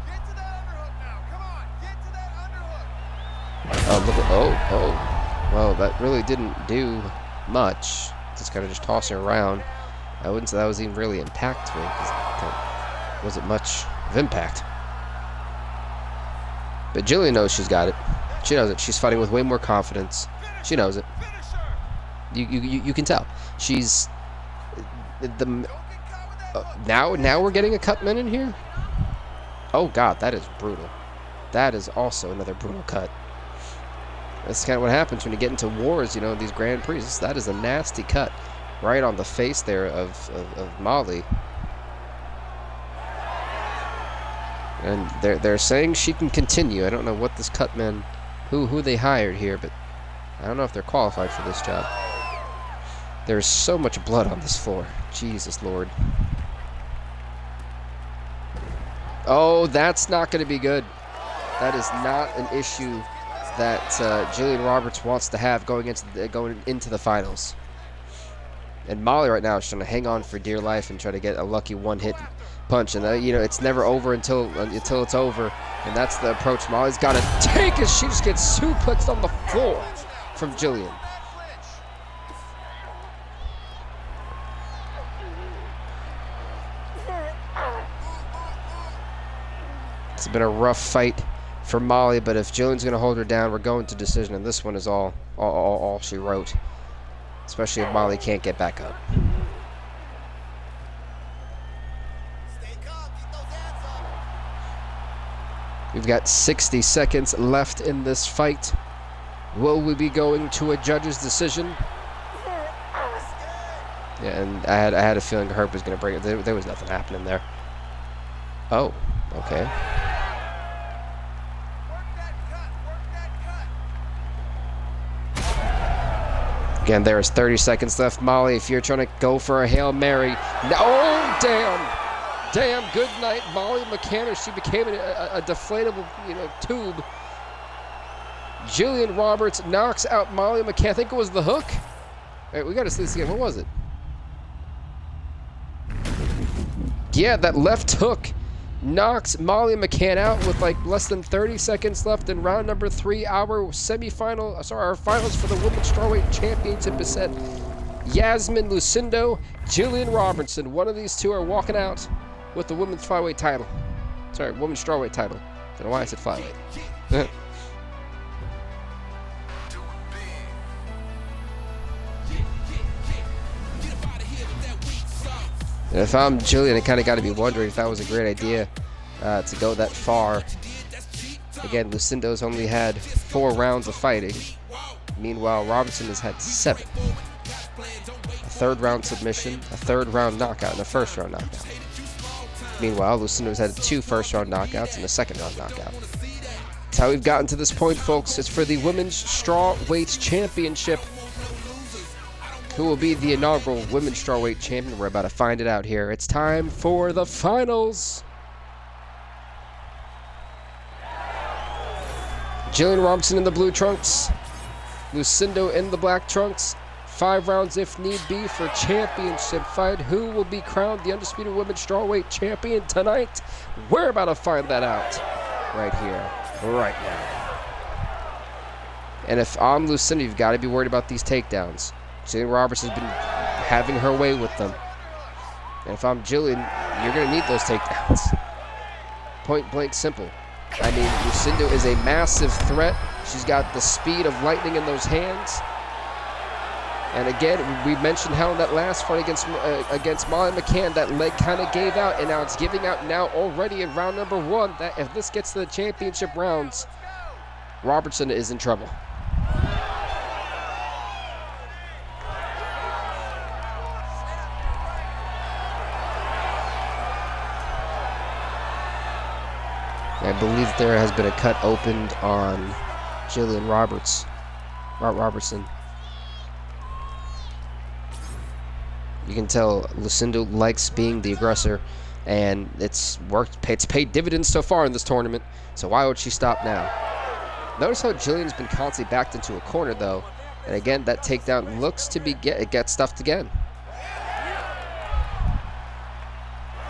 Get to that underhook now. Come on, get to that underhook. Oh, look at, oh. Well, that really didn't do much. Just kind of just tossing around. I wouldn't say that was even really impactful, because wasn't much of impact. But Jillian knows she's got it. She knows it. She's fighting with way more confidence. She knows it. You can tell. She's now we're getting a cut man in here. Oh God, that is brutal. That is also another brutal cut. That's kind of what happens when you get into wars, you know, these Grand Prix. That is a nasty cut right on the face there of Molly. And they're saying she can continue. I don't know what this cut man, who they hired here, but I don't know if they're qualified for this job. There's so much blood on this floor. Jesus Lord. Oh, that's not going to be good. That is not an issue that Jillian Roberts wants to have going into the finals. And Molly right now is trying to hang on for dear life and try to get a lucky one-hit punch. And you know, it's never over until it's over. And that's the approach Molly's got to take as she just gets suplexed on the floor from Jillian. It's been a rough fight for Molly, but if Jillian's going to hold her down, we're going to decision, and this one is all she wrote, especially if Molly can't get back up. We've got 60 seconds left in this fight. Will we be going to a judge's decision? Yeah, and I had a feeling Herb was going to break it. There was nothing happening there. Oh, okay. Again, there is 30 seconds left. Molly, if you're trying to go for a Hail Mary. No, oh, damn. Damn, good night, Molly McCann. She became a deflatable, tube. Jillian Roberts knocks out Molly McCann. I think it was the hook. All right, we got to see this again. What was it? Yeah, that left hook knocks Molly McCann out with like less than 30 seconds left in round number 3. Our finals for the Women's Strawweight Championship is set. Yasmin Lucindo, Jillian Robertson. One of these two are walking out with the Women's Flyweight title. Sorry, Women's Strawweight title. Don't know why I said Flyweight. And if I'm Jillian, I kind of got to be wondering if that was a great idea to go that far. Again, Lucindo's only had 4 rounds of fighting. Meanwhile, Robertson has had 7. A 3rd round submission, a 3rd round knockout, and a 1st round knockout. Meanwhile, Lucindo's had 2 1st round knockouts and a 2nd round knockout. That's how we've gotten to this point, folks. It's for the Women's Strawweight Championship. Who will be the inaugural Women's Strawweight Champion? We're about to find it out here. It's time for the finals. Jillian Robertson in the blue trunks. Lucindo in the black trunks. 5 rounds if need be for championship fight. Who will be crowned the undisputed Women's Strawweight Champion tonight? We're about to find that out right here, right now. And if I'm Lucindo, you've got to be worried about these takedowns. Jillian Roberts has been having her way with them. And if I'm Jillian, you're going to need those takedowns. Point blank simple. I mean, Lucindo is a massive threat. She's got the speed of lightning in those hands. And again, we mentioned how in that last fight against Molly McCann, that leg kind of gave out, and now it's giving out now already in round number 1. That if this gets to the championship rounds, Robertson is in trouble. I believe there has been a cut opened on Jillian Robertson. You can tell Lucindo likes being the aggressor, and it's worked. It's paid dividends so far in this tournament, so why would she stop now? Notice how Jillian's been constantly backed into a corner, though, and again, that takedown looks to be it gets stuffed again.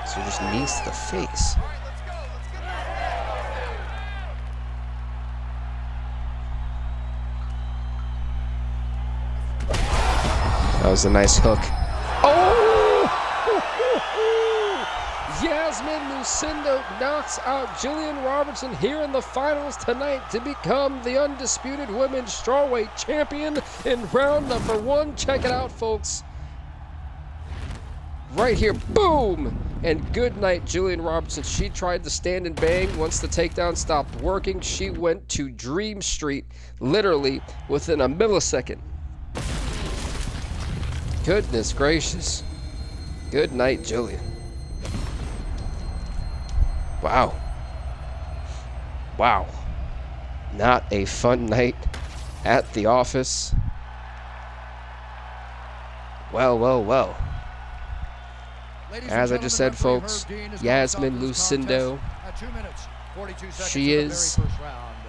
So just knees to the face. That was a nice hook. Oh! Yasmin Lucindo knocks out Jillian Robertson here in the finals tonight to become the undisputed women's strawweight champion in round number 1. Check it out, folks. Right here, boom! And good night, Jillian Robertson. She tried to stand and bang. Once the takedown stopped working, she went to Dream Street, literally within a millisecond. Goodness gracious. Good night, Jillian. Wow. Wow. Not a fun night at the office. Well, well, well. As I just said, folks, Yasmin Lucindo, she is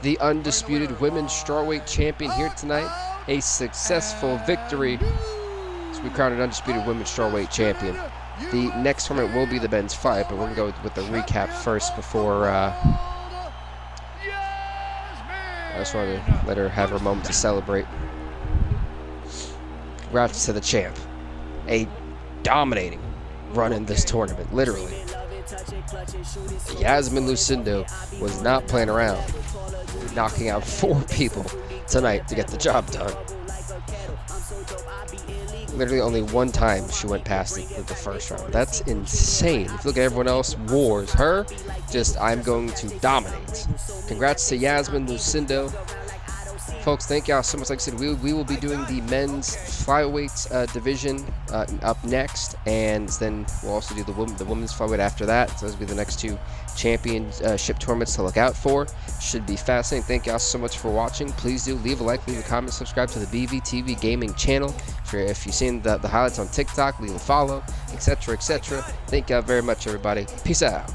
the undisputed women's strawweight champion here tonight. A successful victory. So we crowned an undisputed women's strawweight champion. The next tournament will be the men's fight, but we're going to go with the recap first before I just wanted to let her have her moment to celebrate. Congrats to the champ. A dominating run in this tournament, literally. Yasmin Lucindo was not playing around, knocking out 4 people tonight to get the job done. Literally only one time she went past the first round. That's insane. If you look at everyone else, wars. Her, just, I'm going to dominate. Congrats to Yasmin Lucindo. Folks, thank y'all so much. Like I said, we will be doing the men's flyweight division up next, and then we'll also do the women's flyweight after that. So those will be the next 2 championship tournaments to look out for. Should be fascinating. Thank y'all so much for watching. Please do leave a like, leave a comment, subscribe to the BVTV gaming channel. If you've seen the highlights on TikTok, leave a follow, etc., etc. Thank y'all very much, everybody. Peace out.